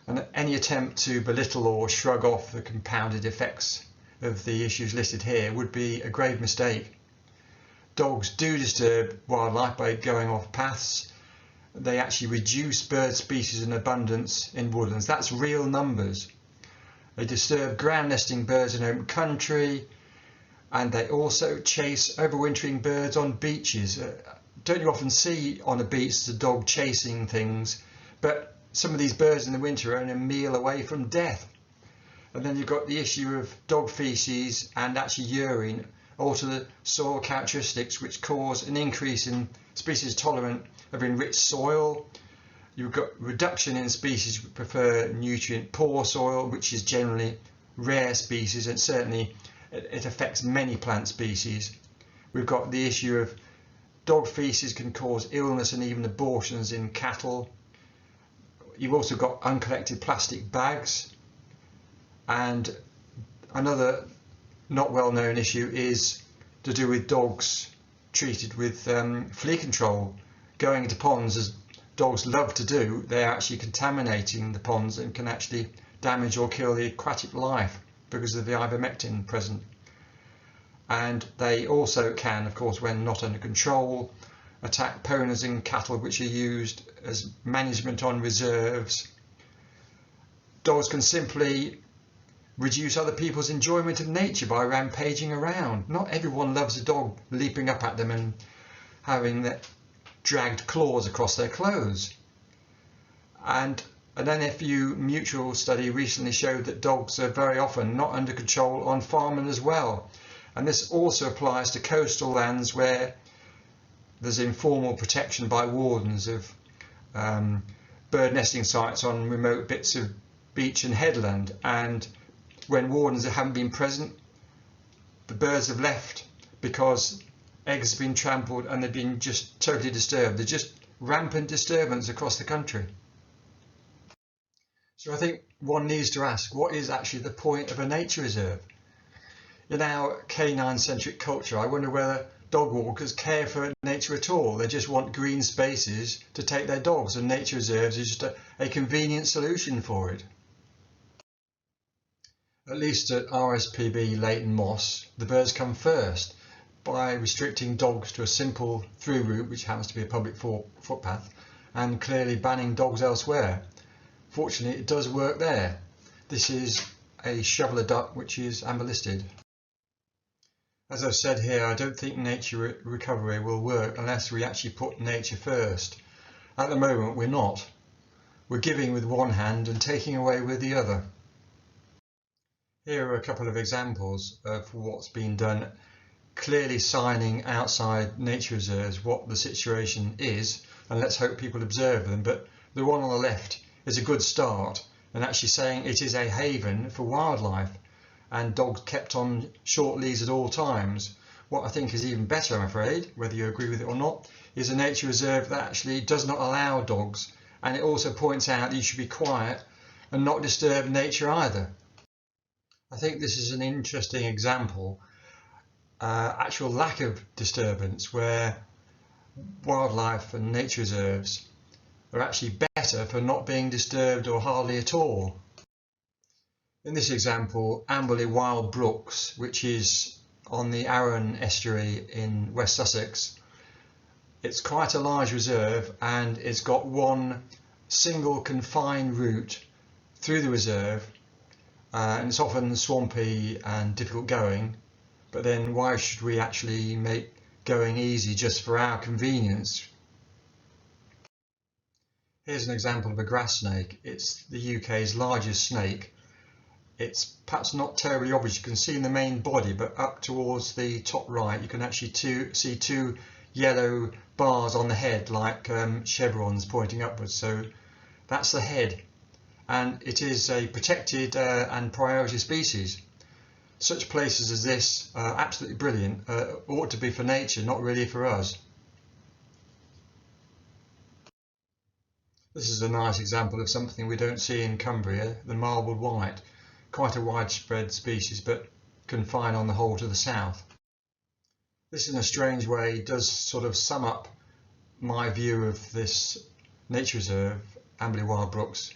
and any attempt to belittle or shrug off the compounded effects of the issues listed here would be a grave mistake. Dogs do disturb wildlife by going off paths. They actually reduce bird species in abundance in woodlands. That's real numbers. They disturb ground nesting birds in open country, and they also chase overwintering birds on beaches. Don't you often see on a beach the dog chasing things? But some of these birds in the winter are only a meal away from death. And then you've got the issue of dog feces and actually urine alter the soil characteristics, which cause an increase in species tolerant of enriched soil. You've got reduction in species which prefer nutrient poor soil, which is generally rare species, and certainly it affects many plant species. We've got the issue of dog feces can cause illness and even abortions in cattle. You've also got uncollected plastic bags, and another not well known issue is to do with dogs treated with flea control. Going into ponds, as dogs love to do, they're actually contaminating the ponds and can actually damage or kill the aquatic life because of the ivermectin present. And they also can, of course, when not under control, attack ponas in cattle which are used as management on reserves. Dogs can simply reduce other people's enjoyment of nature by rampaging around. Not everyone loves a dog leaping up at them and having their dragged claws across their clothes. And an NFU mutual study recently showed that dogs are very often not under control on farmland as well. And this also applies to coastal lands where there's informal protection by wardens of bird nesting sites on remote bits of beach and headland, and when wardens haven't been present, the birds have left because eggs have been trampled and they've been just totally disturbed. There's just rampant disturbance across the country. So I think one needs to ask, what is actually the point of a nature reserve? In our canine-centric culture, I wonder whether dog walkers care for nature at all. They just want green spaces to take their dogs, and nature reserves is just a convenient solution for it. At least at RSPB Leighton Moss, the birds come first by restricting dogs to a simple through route, which happens to be a public footpath, and clearly banning dogs elsewhere. Fortunately, it does work there. This is a shoveler duck which is amber listed. As I've said here, I don't think nature recovery will work unless we actually put nature first. At the moment, we're not. We're giving with one hand and taking away with the other. Here are a couple of examples of what's been done, clearly signing outside nature reserves what the situation is, and let's hope people observe them. But the one on the left is a good start, and actually saying it is a haven for wildlife, and dogs kept on short leads at all times, what I think is even better, I'm afraid, whether you agree with it or not, is a nature reserve that actually does not allow dogs, and it also points out that you should be quiet and not disturb nature either. I think this is an interesting example, actual lack of disturbance, where wildlife and nature reserves are actually better for not being disturbed or hardly at all. In this example, Amberley Wild Brooks, which is on the Arun estuary in West Sussex, it's quite a large reserve, and it's got one single confined route through the reserve, and it's often swampy and difficult going, but then why should we actually make going easy just for our convenience? Here's an example of a grass snake. It's the UK's largest snake. It's perhaps not terribly obvious. You can see in the main body, but up towards the top right you can actually see two yellow bars on the head, like chevrons pointing upwards. So that's the head, and it is a protected and priority species. Such places as this are absolutely brilliant, ought to be for nature, not really for us. This is a nice example of something we don't see in Cumbria, the marbled white. Quite a widespread species, but confined on the whole to the south. This in a strange way does sort of sum up my view of this nature reserve, Amberley Wild Brooks.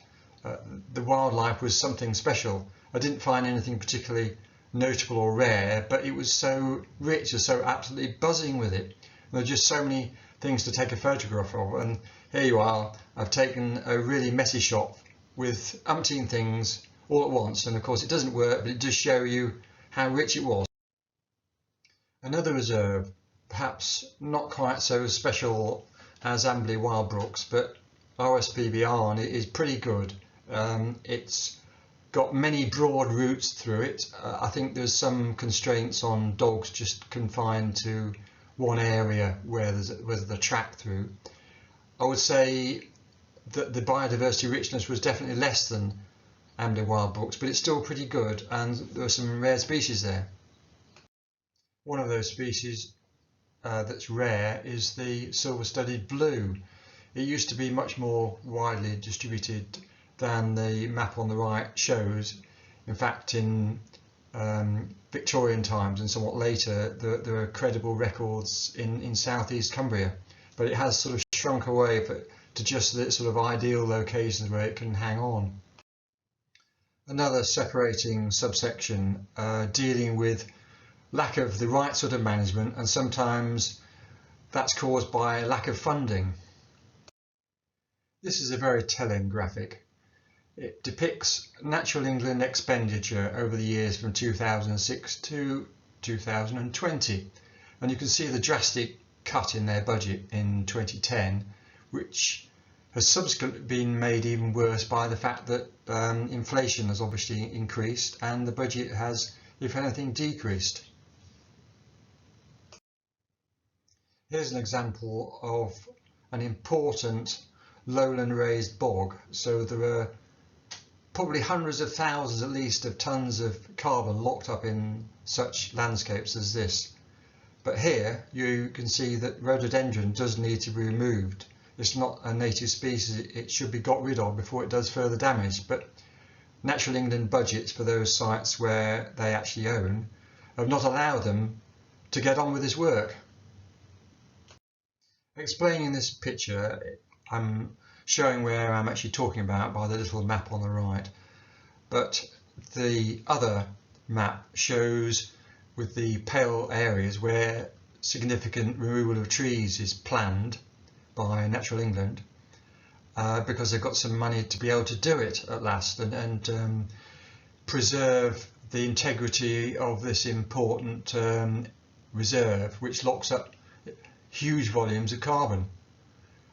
The wildlife was something special. I didn't find anything particularly notable or rare, but it was so rich and so absolutely buzzing with it. There are just so many things to take a photograph of, and here you are. I've taken a really messy shot with umpteen things all at once, and of course it doesn't work, but it does show you how rich it was. Another reserve, perhaps not quite so special as Amberley Wild Brooks, but RSPB Arn is pretty good. It's got many broad routes through it. I think there's some constraints on dogs just confined to one area where there's a track through. I would say that the biodiversity richness was definitely less than Amberley Wild Brooks, but it's still pretty good, and there are some rare species there. One of those species that's rare is the silver-studded blue. It used to be much more widely distributed than the map on the right shows. In fact, in Victorian times and somewhat later, there are credible records in southeast Cumbria, but it has sort of shrunk away to just the sort of ideal locations where it can hang on. Another separating subsection dealing with lack of the right sort of management, and sometimes that's caused by lack of funding. This is a very telling graphic. It depicts Natural England expenditure over the years from 2006 to 2020, and you can see the drastic cut in their budget in 2010, which has subsequently been made even worse by the fact that inflation has obviously increased and the budget has, if anything, decreased. Here's an example of an important lowland raised bog. So there are probably hundreds of thousands at least of tons of carbon locked up in such landscapes as this. But here you can see that rhododendron does need to be removed. It's not a native species, it should be got rid of before it does further damage, but Natural England budgets for those sites where they actually own have not allowed them to get on with this work. Explaining this picture, I'm showing where I'm actually talking about by the little map on the right, but the other map shows with the pale areas where significant removal of trees is planned by Natural England because they've got some money to be able to do it at last and preserve the integrity of this important reserve, which locks up huge volumes of carbon,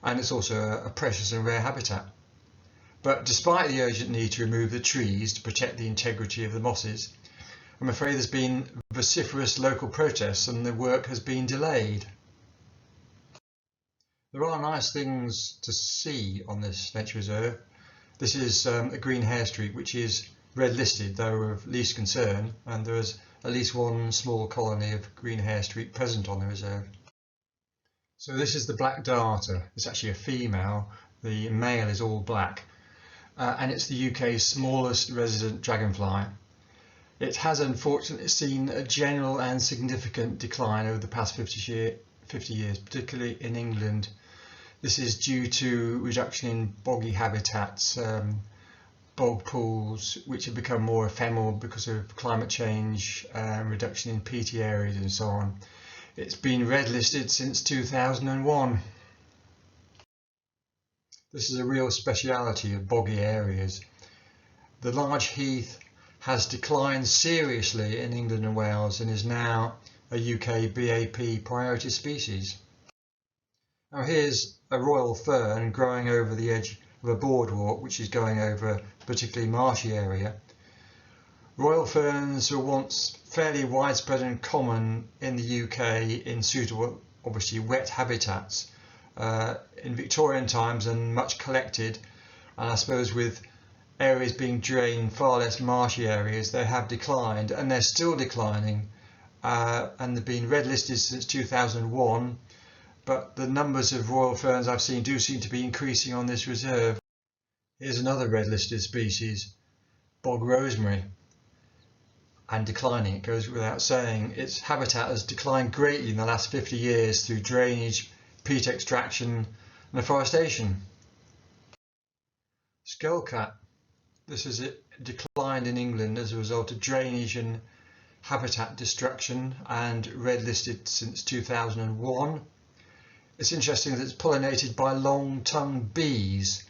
and it's also a precious and rare habitat. But despite the urgent need to remove the trees to protect the integrity of the mosses, I'm afraid there's been vociferous local protests and the work has been delayed. There are nice things to see on this nature reserve. This is a green hair streak, which is red listed though of least concern, and there's at least one small colony of green hair streak present on the reserve. So this is the black darter. It's actually a female. The male is all black, and it's the UK's smallest resident dragonfly. It has unfortunately seen a general and significant decline over the past 50 years, particularly in England. This is due to reduction in boggy habitats, bog pools, which have become more ephemeral because of climate change, reduction in peaty areas and so on. It's been red listed since 2001. This is a real speciality of boggy areas. The large heath has declined seriously in England and Wales and is now a UK BAP priority species. Now here's a royal fern growing over the edge of a boardwalk which is going over a particularly marshy area. Royal ferns were once fairly widespread and common in the UK in suitable, obviously wet habitats in Victorian times, and much collected, and I suppose with areas being drained, far less marshy areas, they have declined, and they're still declining, and they've been red listed since 2001, but the numbers of royal ferns I've seen do seem to be increasing on this reserve. Here's another red listed species, bog rosemary, and declining. It goes without saying. Its habitat has declined greatly in the last 50 years through drainage, peat extraction and afforestation. Skullcap. This has declined in England as a result of drainage and habitat destruction, and red listed since 2001. It's interesting that it's pollinated by long-tongued bees,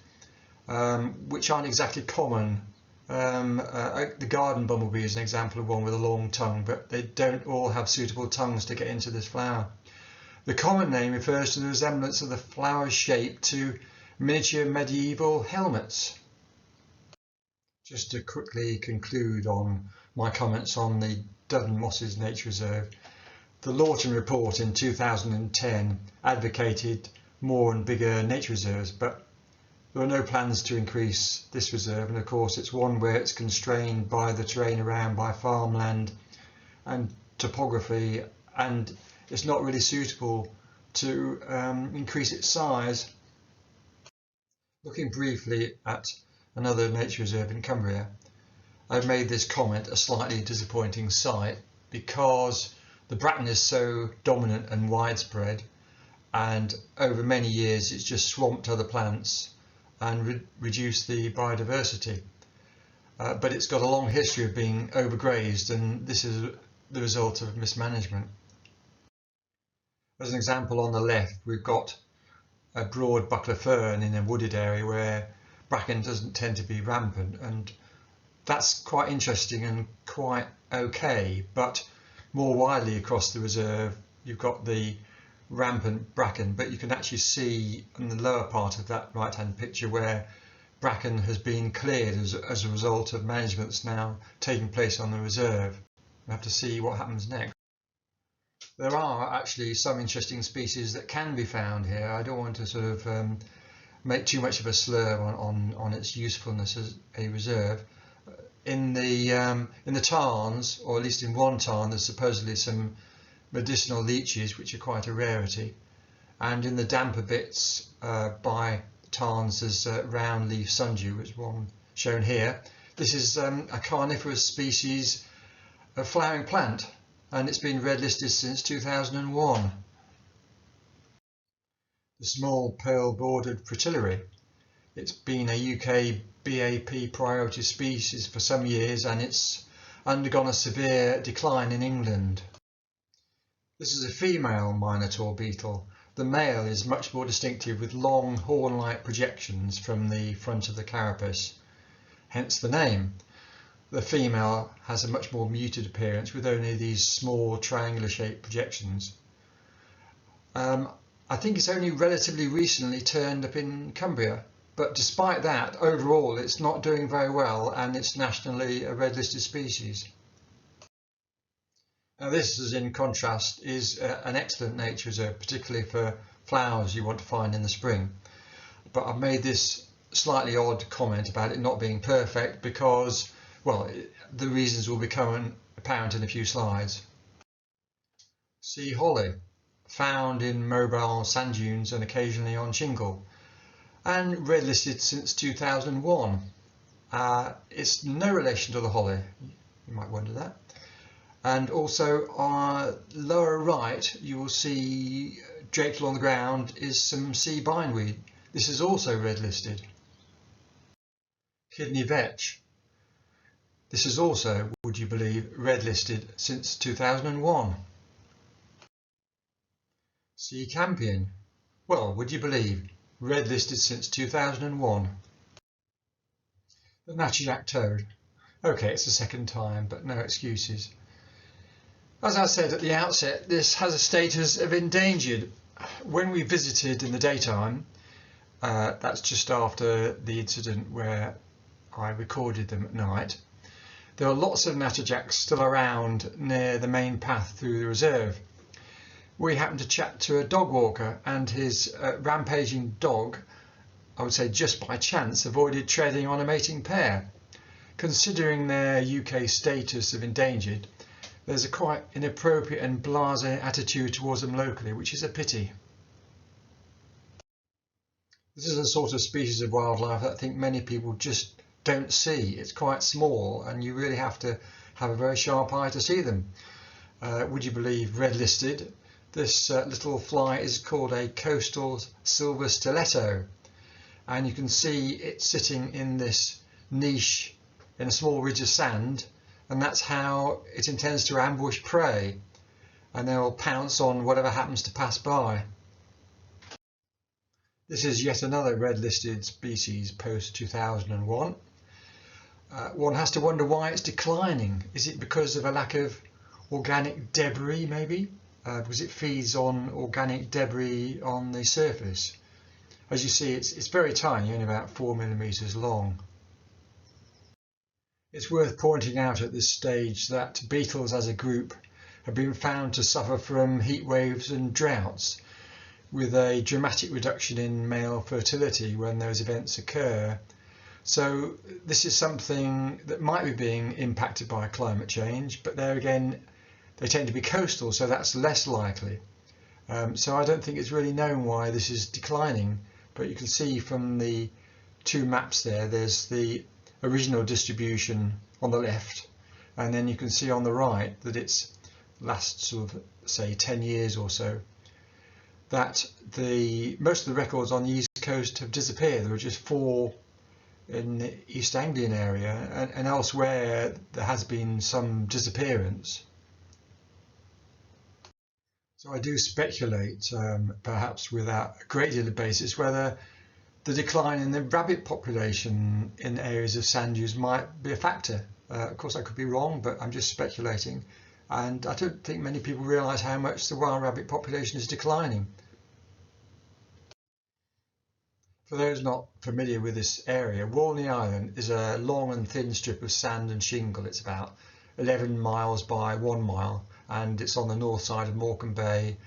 which aren't exactly common. The garden bumblebee is an example of one with a long tongue, but they don't all have suitable tongues to get into this flower. The common name refers to the resemblance of the flower's shape to miniature medieval helmets. Just to quickly conclude on my comments on the DUDDON Mosses Nature Reserve, the Lawton report in 2010 advocated more and bigger nature reserves, but there are no plans to increase this reserve, and of course it's one where it's constrained by the terrain around, by farmland and topography, and it's not really suitable to increase its size. Looking briefly at another nature reserve in Cumbria, I've made this comment: a slightly disappointing site because the bracken is so dominant and widespread, and over many years it's just swamped other plants and reduced the biodiversity. But it's got a long history of being overgrazed, and this is the result of mismanagement. As an example, on the left we've got a broad buckler fern in a wooded area where bracken doesn't tend to be rampant, and that's quite interesting and quite okay. But more widely across the reserve you've got the rampant bracken, but you can actually see in the lower part of that right hand picture where bracken has been cleared as a result of management that's now taking place on the reserve. We have to see what happens next. There are actually some interesting species that can be found here. I don't want to sort of make too much of a slur on its usefulness as a reserve. In the tarns, or at least in one tarn, there's supposedly some medicinal leeches, which are quite a rarity, and in the damper bits by tarns there's round leaf sundew, which is one shown here. This is a carnivorous species of flowering plant, and it's been red listed since 2001. The small pearl bordered fritillary. It's been a UK BAP priority species for some years, and it's undergone a severe decline in England. This is a female minotaur beetle. The male is much more distinctive, with long horn-like projections from the front of the carapace, hence the name. The female has a much more muted appearance with only these small triangular shaped projections. I think it's only relatively recently turned up in Cumbria, but despite that, overall it's not doing very well, and it's nationally a red listed species. Now this, is in contrast, is an excellent nature reserve, particularly for flowers you want to find in the spring. But I've made this slightly odd comment about it not being perfect because, well, the reasons will become apparent in a few slides. Sea holly, found in mobile sand dunes and occasionally on shingle, and red listed since 2001. It's no relation to the holly, you might wonder that. And also on lower right you will see draped along the ground is some sea bindweed. This is also red listed. Kidney vetch. This is also, would you believe, red listed since 2001. Sea campion. Well, would you believe, red listed since 2001. The natterjack toad. Okay, it's the second time, but no excuses. As I said at the outset, this has a status of endangered. When we visited in the daytime, that's just after the incident where I recorded them at night, there are lots of natterjacks still around near the main path through the reserve. We happened to chat to a dog walker, and his rampaging dog, I would say just by chance, avoided treading on a mating pair. Considering their UK status of endangered, there's a quite inappropriate and blasé attitude towards them locally, which is a pity. This is a sort of species of wildlife that I think many people just don't see. It's quite small and you really have to have a very sharp eye to see them. Would you believe, red listed? This little fly is called a coastal silver stiletto, and you can see it sitting in this niche in a small ridge of sand, and that's how it intends to ambush prey, and they'll pounce on whatever happens to pass by. This is yet another red listed species post 2001. One has to wonder why it's declining. Is it because of a lack of organic debris maybe? Because it feeds on organic debris on the surface. As you see, it's very tiny, only about 4 millimeters long. It's worth pointing out at this stage that beetles as a group have been found to suffer from heat waves and droughts, with a dramatic reduction in male fertility when those events occur. So this is something that might be being impacted by climate change, but there again, they tend to be coastal, so that's less likely. So I don't think it's really known why this is declining, but you can see from the two maps there, there's the original distribution on the left, and then you can see on the right that it's last sort of say 10 years or so, that most of the records on the east coast have disappeared. There are just 4 in the East Anglian area, and elsewhere there has been some disappearance. So I do speculate, perhaps without a great deal of basis, whether the decline in the rabbit population in areas of sand dunes might be a factor. Of course I could be wrong, but I'm just speculating, and I don't think many people realise how much the wild rabbit population is declining. For those not familiar with this area, Walney Island is a long and thin strip of sand and shingle. It's about 11 miles by 1 mile, and it's on the north side of Morecambe Bay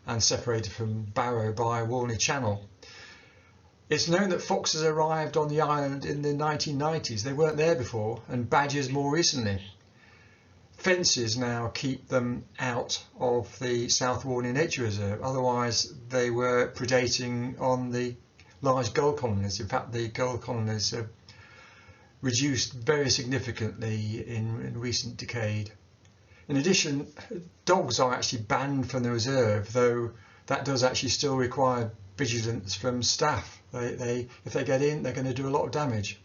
and separated from Barrow by Walney Channel. It's known that foxes arrived on the island in the 1990s. They weren't there before, and badgers more recently. Fences now keep them out of the South Walney Nature Reserve, otherwise they were predating on the large gull colonies. In fact, the gull colonies have reduced very significantly in recent decade. In addition, dogs are actually banned from the reserve, though that does actually still require vigilance from staff. If they get in, they're going to do a lot of damage.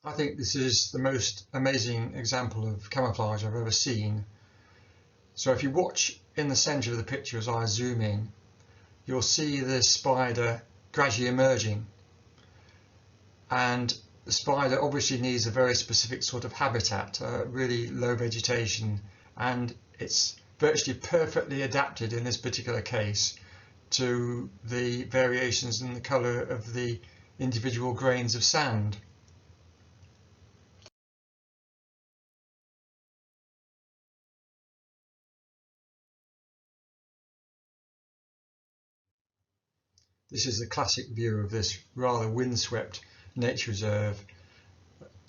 I think this is the most amazing example of camouflage I've ever seen. So if you watch in the centre of the picture as I zoom in, you'll see the spider gradually emerging, and the spider obviously needs a very specific sort of habitat, really low vegetation, and it's virtually perfectly adapted in this particular case to the variations in the colour of the individual grains of sand. This is the classic view of this rather windswept nature reserve.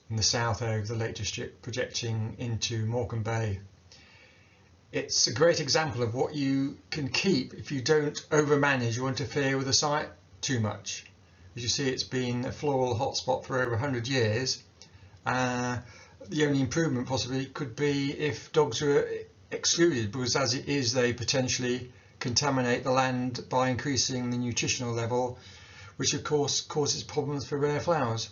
in the south over the Lake District projecting into Morecambe Bay. It's a great example of what you can keep if you don't overmanage or interfere with the site too much. As you see, it's been a floral hotspot for over 100 years. The only improvement possibly could be if dogs were excluded, because as it is they potentially contaminate the land by increasing the nutritional level, which of course causes problems for rare flowers.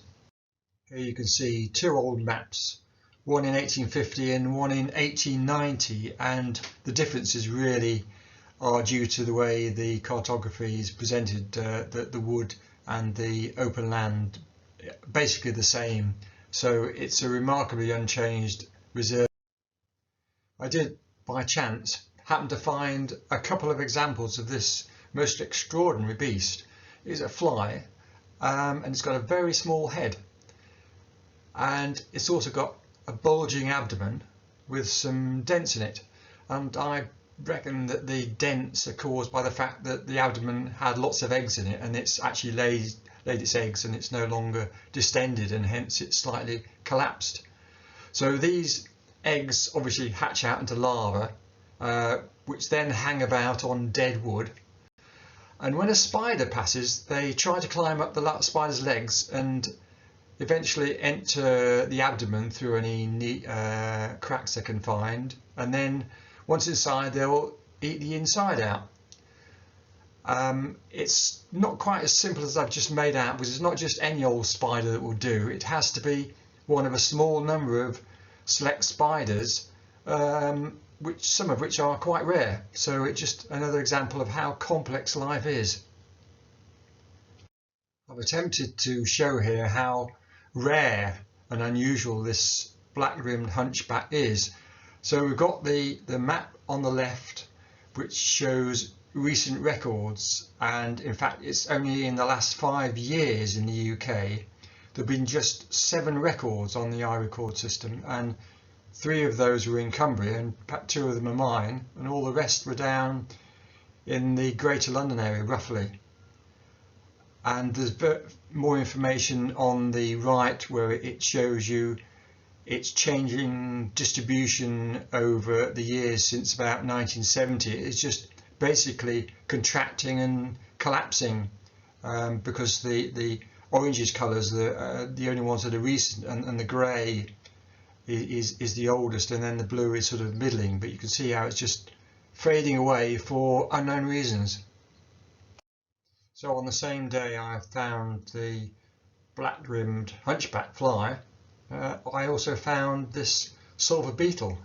Here you can see two old maps, one in 1850 and one in 1890, and the differences really are due to the way the cartography is presented. The wood and the open land basically the same, so it's a remarkably unchanged reserve. I did by chance happen to find a couple of examples of this most extraordinary beast. It's a fly, and it's got a very small head, and it's also got a bulging abdomen with some dents in it, and I reckon that the dents are caused by the fact that the abdomen had lots of eggs in it, and it's actually laid its eggs and it's no longer distended, and hence it's slightly collapsed. So these eggs obviously hatch out into larvae, which then hang about on dead wood, and when a spider passes they try to climb up the spider's legs and eventually enter the abdomen through any cracks they can find, and then once inside they'll eat the inside out. It's not quite as simple as I've just made out, because it's not just any old spider that will do. It has to be one of a small number of select spiders, some of which are quite rare. So it's just another example of how complex life is. I've attempted to show here how rare and unusual this black-rimmed hunchback is. So we've got the map on the left, which shows recent records, and in fact it's only in the last 5 years in the UK there have been just 7 records on the iRecord system, and 3 of those were in Cumbria, and 2 of them are mine, and all the rest were down in the Greater London area roughly. And there's more information on the right where it shows you its changing distribution over the years since about 1970. It's just basically contracting and collapsing, because the orangish colours are the only ones that are recent, and the grey is the oldest, and then the blue is sort of middling, but you can see how it's just fading away for unknown reasons. So on the same day I found the black-rimmed hunchback fly, I also found this sulphur beetle,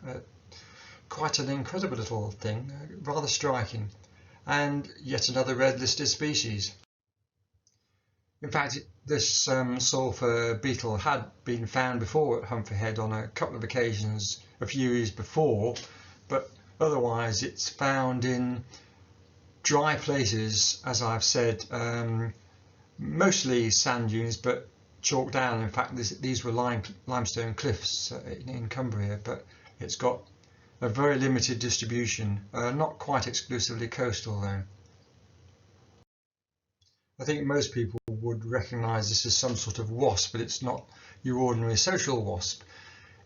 quite an incredible little thing, rather striking, and yet another red-listed species. In fact, this sulphur beetle had been found before at Humphrey Head on a couple of occasions a few years before, but otherwise it's found in dry places, as I've said, mostly sand dunes, but chalk down. In fact, these were limestone cliffs in Cumbria, but it's got a very limited distribution, not quite exclusively coastal though. I think most people would recognise this as some sort of wasp, but it's not your ordinary social wasp.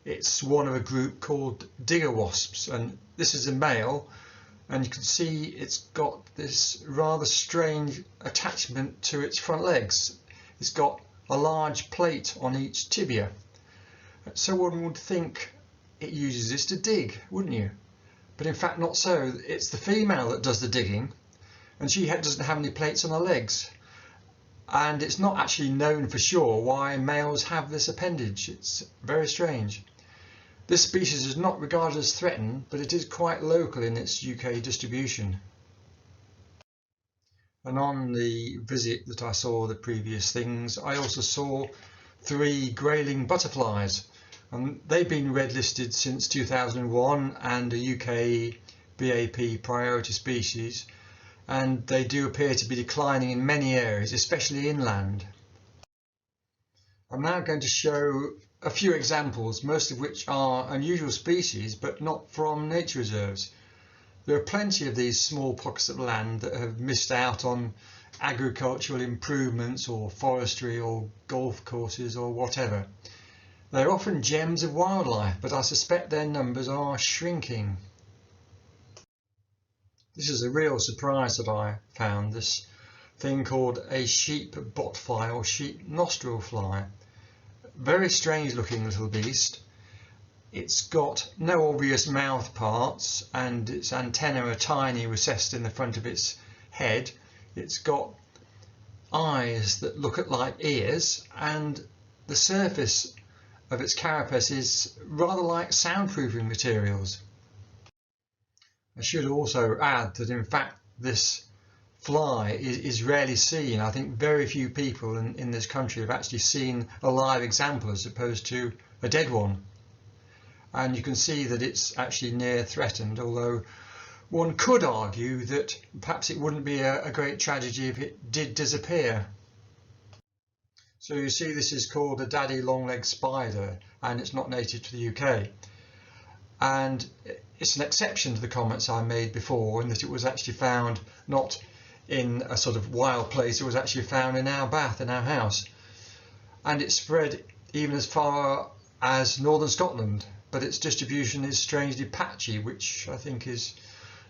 It's one of a group called digger wasps, and this is a male, and you can see it's got this rather strange attachment to its front legs. It's got a large plate on each tibia, so one would think it uses this to dig, wouldn't you? But in fact not so. It's the female that does the digging, and she doesn't have any plates on her legs, and it's not actually known for sure why males have this appendage. It's very strange. This species is not regarded as threatened, but it is quite local in its UK distribution. And on the visit that I saw the previous things, I also saw 3 grayling butterflies, and they've been red listed since 2001 and a UK BAP priority species, and they do appear to be declining in many areas, especially inland. I'm now going to show a few examples, most of which are unusual species but not from nature reserves. There are plenty of these small pockets of land that have missed out on agricultural improvements or forestry or golf courses or whatever. They're often gems of wildlife, but I suspect their numbers are shrinking. This is a real surprise that I found, this thing called a sheep botfly or sheep nostril fly. Very strange looking little beast. It's got no obvious mouth parts and its antennae are tiny, recessed in the front of its head. It's got eyes that look like ears, and the surface of its carapace is rather like soundproofing materials. I should also add that in fact this fly is rarely seen. I think very few people in this country have actually seen a live example as opposed to a dead one. And you can see that it's actually near threatened, although one could argue that perhaps it wouldn't be a great tragedy if it did disappear. So you see, this is called a daddy long-legged spider, and it's not native to the UK. And it's an exception to the comments I made before, in that it was actually found not in a sort of wild place, it was actually found in our bath, in our house. And it spread even as far as northern Scotland, but its distribution is strangely patchy, which I think is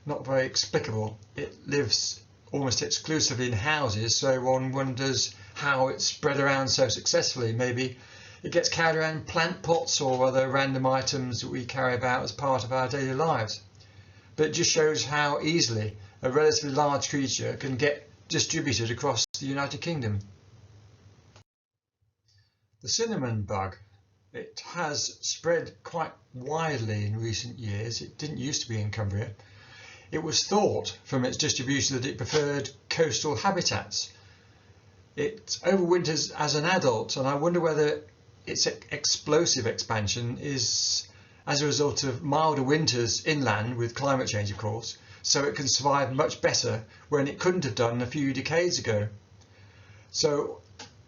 not very explicable. It lives almost exclusively in houses, so one wonders how it's spread around so successfully. Maybe it gets carried around in plant pots or other random items that we carry about as part of our daily lives. But it just shows how easily a relatively large creature can get distributed across the United Kingdom. The cinnamon bug, it has spread quite widely in recent years. It didn't used to be in Cumbria. It was thought from its distribution that it preferred coastal habitats. It overwinters as an adult, and I wonder whether its explosive expansion is as a result of milder winters inland with climate change, of course, so it can survive much better when it couldn't have done a few decades ago. So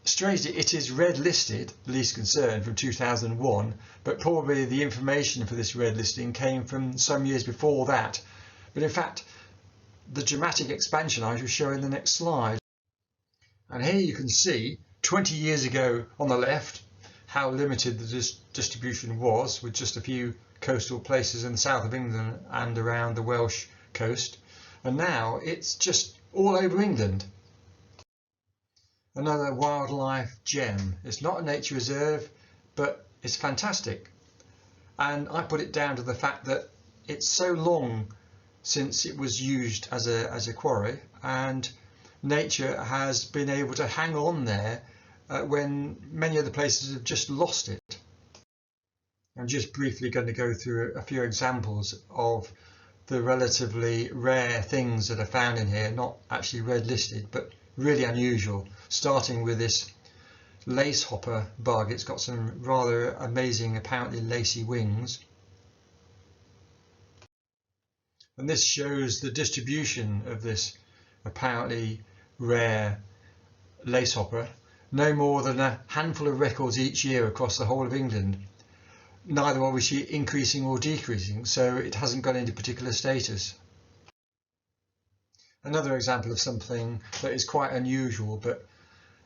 strangely, it is red listed, least concern, from 2001, but probably the information for this red listing came from some years before that. But in fact, the dramatic expansion I shall show in the next slide. And here you can see 20 years ago on the left how limited the distribution was, with just a few coastal places in the south of England and around the Welsh coast. And now it's just all over England. Another wildlife gem. It's not a nature reserve, but it's fantastic. And I put it down to the fact that it's so long since it was used as a quarry, and nature has been able to hang on there when many other places have just lost it. I'm just briefly going to go through a few examples of the relatively rare things that are found in here, not actually red listed, but really unusual, starting with this lace hopper bug. It's got some rather amazing, apparently lacy wings. And this shows the distribution of this apparently rare lace hopper. No more than a handful of records each year across the whole of England, neither obviously increasing or decreasing, so it hasn't got any particular status. Another example of something that is quite unusual, but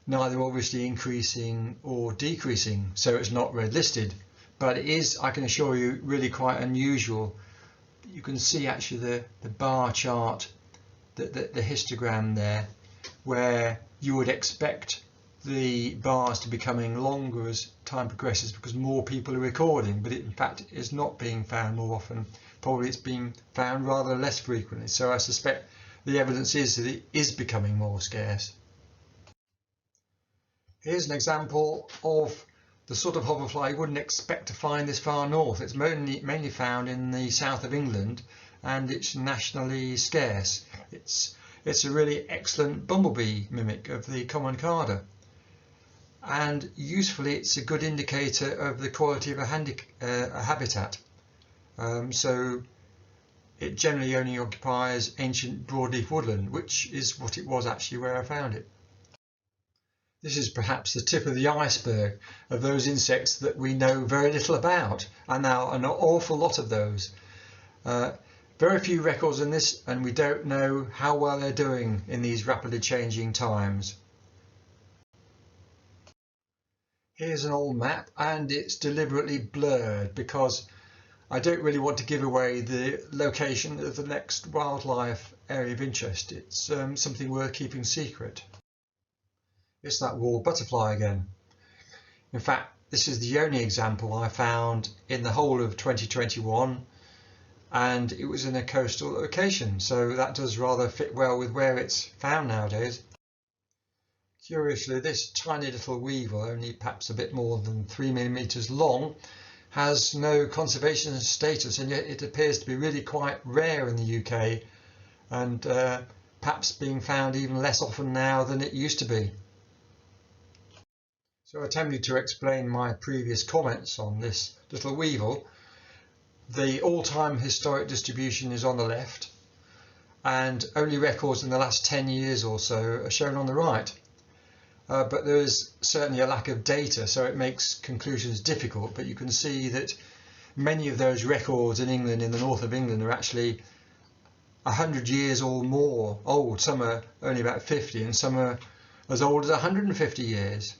neither obviously increasing or decreasing, so it's not red listed, but it is, I can assure you, really quite unusual. You can see actually the bar chart, the histogram there, where you would expect the bars to be becoming longer as time progresses because more people are recording, but it in fact is not being found more often. Probably it's being found rather less frequently, so I suspect the evidence is that it is becoming more scarce. Here's an example of the sort of hoverfly you wouldn't expect to find this far north. It's mainly found in the south of England, and it's nationally scarce. It's a really excellent bumblebee mimic of the common carder, and usefully it's a good indicator of the quality of a habitat. So it generally only occupies ancient broadleaf woodland, which is what it was actually where I found it. This is perhaps the tip of the iceberg of those insects that we know very little about, and now an awful lot of those. Very few records in this, and we don't know how well they're doing in these rapidly changing times. Here's an old map, and it's deliberately blurred because I don't really want to give away the location of the next wildlife area of interest. It's something worth keeping secret. It's that wall butterfly again. In fact, this is the only example I found in the whole of 2021, and it was in a coastal location, so that does rather fit well with where it's found nowadays. Curiously, this tiny little weevil, only perhaps a bit more than 3 millimeters long, has no conservation status, and yet it appears to be really quite rare in the UK, and perhaps being found even less often now than it used to be. So attempting to explain my previous comments on this little weevil, the all-time historic distribution is on the left, and only records in the last 10 years or so are shown on the right. But there is certainly a lack of data, so it makes conclusions difficult, but you can see that many of those records in England, in the north of England, are actually 100 years or more old. Some are only about 50 and some are as old as 150 years.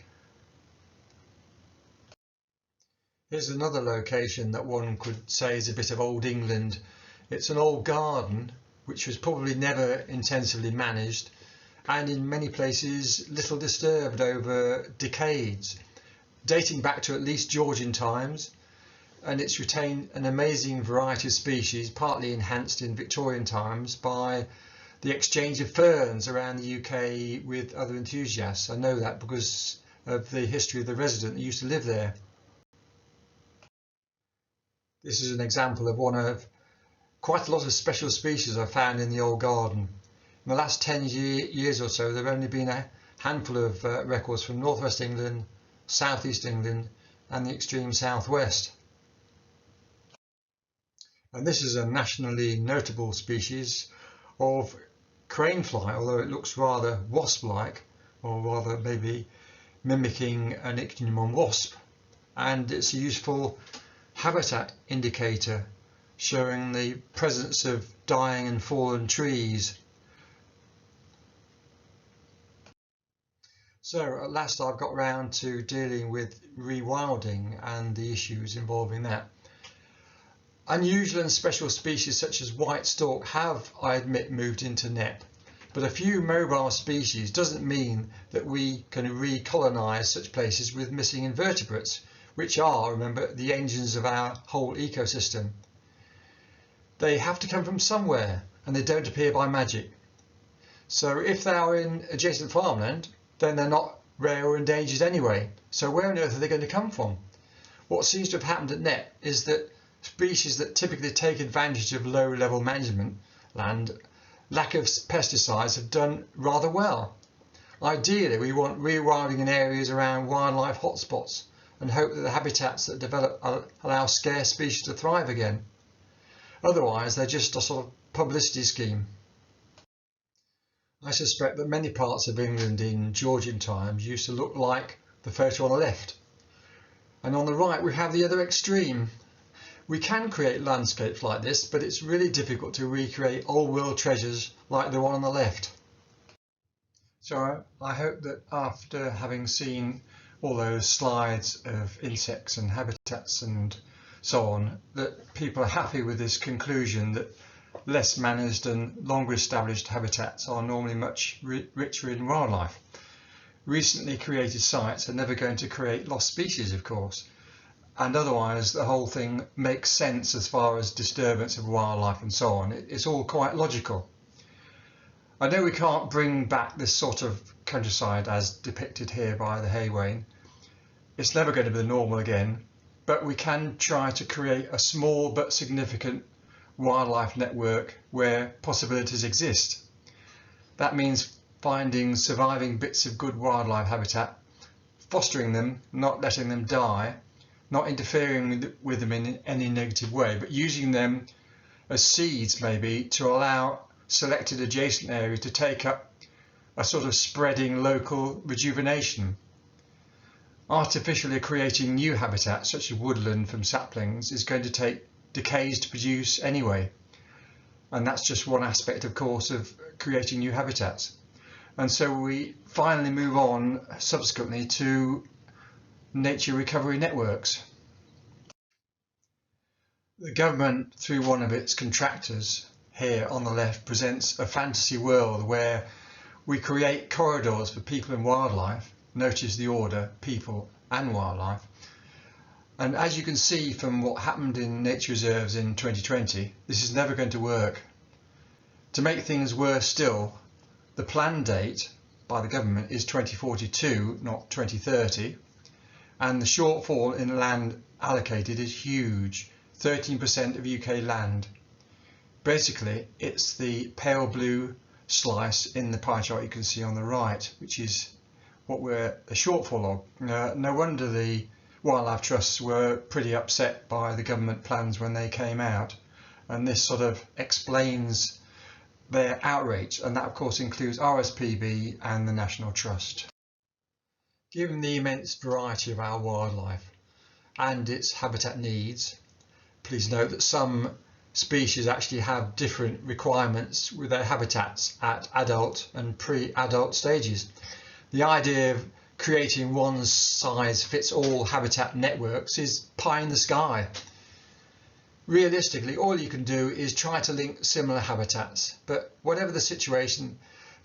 Here's another location that one could say is a bit of old England. It's an old garden which was probably never intensively managed, and in many places little disturbed over decades, dating back to at least Georgian times, and it's retained an amazing variety of species, partly enhanced in Victorian times by the exchange of ferns around the UK with other enthusiasts. I know that because of the history of the resident that used to live there. This is an example of one of quite a lot of special species I found in the old garden. In the last 10 years or so, there have only been a handful of records from northwest England, southeast England, and the extreme southwest. And this is a nationally notable species of cranefly, although it looks rather wasp-like, or rather maybe mimicking an ichneumon wasp. And it's a useful habitat indicator showing the presence of dying and fallen trees. So at last I've got round to dealing with rewilding and the issues involving that. Unusual and special species such as white stork have, I admit, moved into NEP, but a few mobile species doesn't mean that we can recolonise such places with missing invertebrates, which are, remember, the engines of our whole ecosystem. They have to come from somewhere, and they don't appear by magic. So if they are in adjacent farmland, then they're not rare or endangered anyway. So where on earth are they going to come from? What seems to have happened at NEP is that species that typically take advantage of low-level management land, lack of pesticides, have done rather well. Ideally, we want rewilding in areas around wildlife hotspots and hope that the habitats that develop allow scarce species to thrive again. Otherwise, they're just a sort of publicity scheme. I suspect that many parts of England in Georgian times used to look like the photo on the left. And on the right we have the other extreme. We can create landscapes like this, but it's really difficult to recreate old world treasures like the one on the left. So I hope that after having seen all those slides of insects and habitats and so on, that people are happy with this conclusion that less managed and longer established habitats are normally much richer in wildlife. Recently created sites are never going to create lost species, of course, and otherwise the whole thing makes sense as far as disturbance of wildlife and so on. It's all quite logical. I know we can't bring back this sort of countryside as depicted here by the haywain. It's never going to be the normal again, but we can try to create a small but significant wildlife network where possibilities exist. That means finding surviving bits of good wildlife habitat, fostering them, not letting them die, not interfering with them in any negative way, but using them as seeds maybe to allow selected adjacent areas to take up a sort of spreading local rejuvenation. Artificially creating new habitats such as woodland from saplings is going to take decades to produce anyway, and that's just one aspect, of course, of creating new habitats. And so we finally move on subsequently to nature recovery networks. The government, through one of its contractors here on the left, presents a fantasy world where we create corridors for people and wildlife. Notice the order: people and wildlife. And as you can see from what happened in nature reserves in 2020, this is never going to work. To make things worse still, the planned date by the government is 2042, not 2030, and the shortfall in land allocated is huge, 13% of UK land. Basically, it's the pale blue slice in the pie chart you can see on the right, which is what we're a shortfall of. No wonder the wildlife trusts were pretty upset by the government plans when they came out, and this sort of explains their outrage, and that of course includes RSPB and the National Trust. Given the immense variety of our wildlife and its habitat needs, please note that some species actually have different requirements with their habitats at adult and pre-adult stages. The idea of creating one-size-fits-all habitat networks is pie in the sky. Realistically, all you can do is try to link similar habitats, but whatever the situation,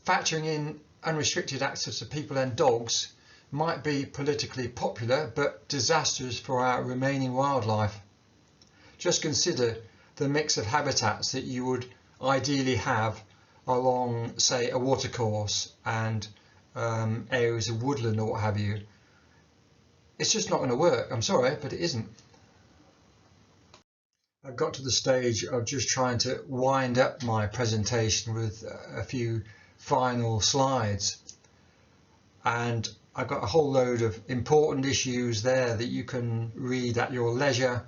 factoring in unrestricted access to people and dogs might be politically popular but disastrous for our remaining wildlife. Just consider the mix of habitats that you would ideally have along, say, a watercourse and areas of woodland or what have you. It's just not going to work. I'm sorry, but it isn't. I've got to the stage of just trying to wind up my presentation with a few final slides, and I've got a whole load of important issues there that you can read at your leisure,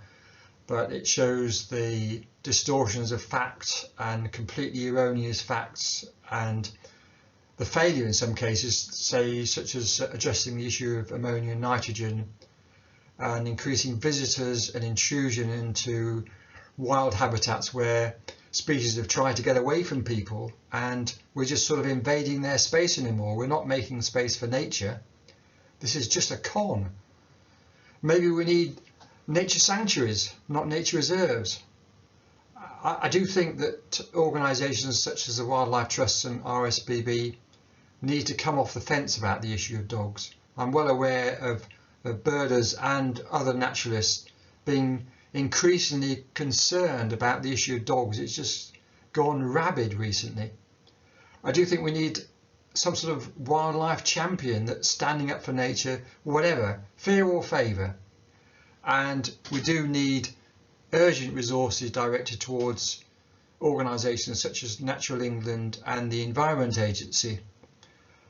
but it shows the distortions of fact and completely erroneous facts, and the failure in some cases, say, such as addressing the issue of ammonia and nitrogen and increasing visitors and intrusion into wild habitats where species have tried to get away from people, and we're just sort of invading their space anymore. We're not making space for nature. This is just a con. Maybe we need nature sanctuaries, not nature reserves. I do think that organisations such as the Wildlife Trusts and RSPB need to come off the fence about the issue of dogs. I'm well aware of birders and other naturalists being increasingly concerned about the issue of dogs. It's just gone rabid recently. I do think we need some sort of wildlife champion that's standing up for nature, whatever, fear or favour. And we do need urgent resources directed towards organisations such as Natural England and the Environment Agency.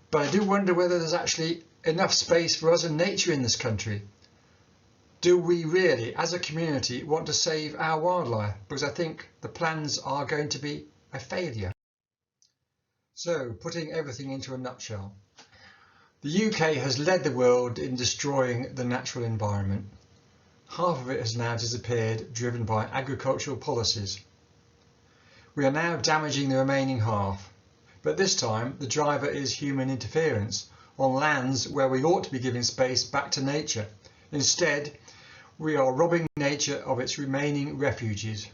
But I do wonder whether there's actually enough space for us and nature in this country. Do we really, as a community, want to save our wildlife? Because I think the plans are going to be a failure. So, putting everything into a nutshell, the UK has led the world in destroying the natural environment. Half of it has now disappeared, driven by agricultural policies. We are now damaging the remaining half, but this time the driver is human interference on lands where we ought to be giving space back to nature. Instead, we are robbing nature of its remaining refuges.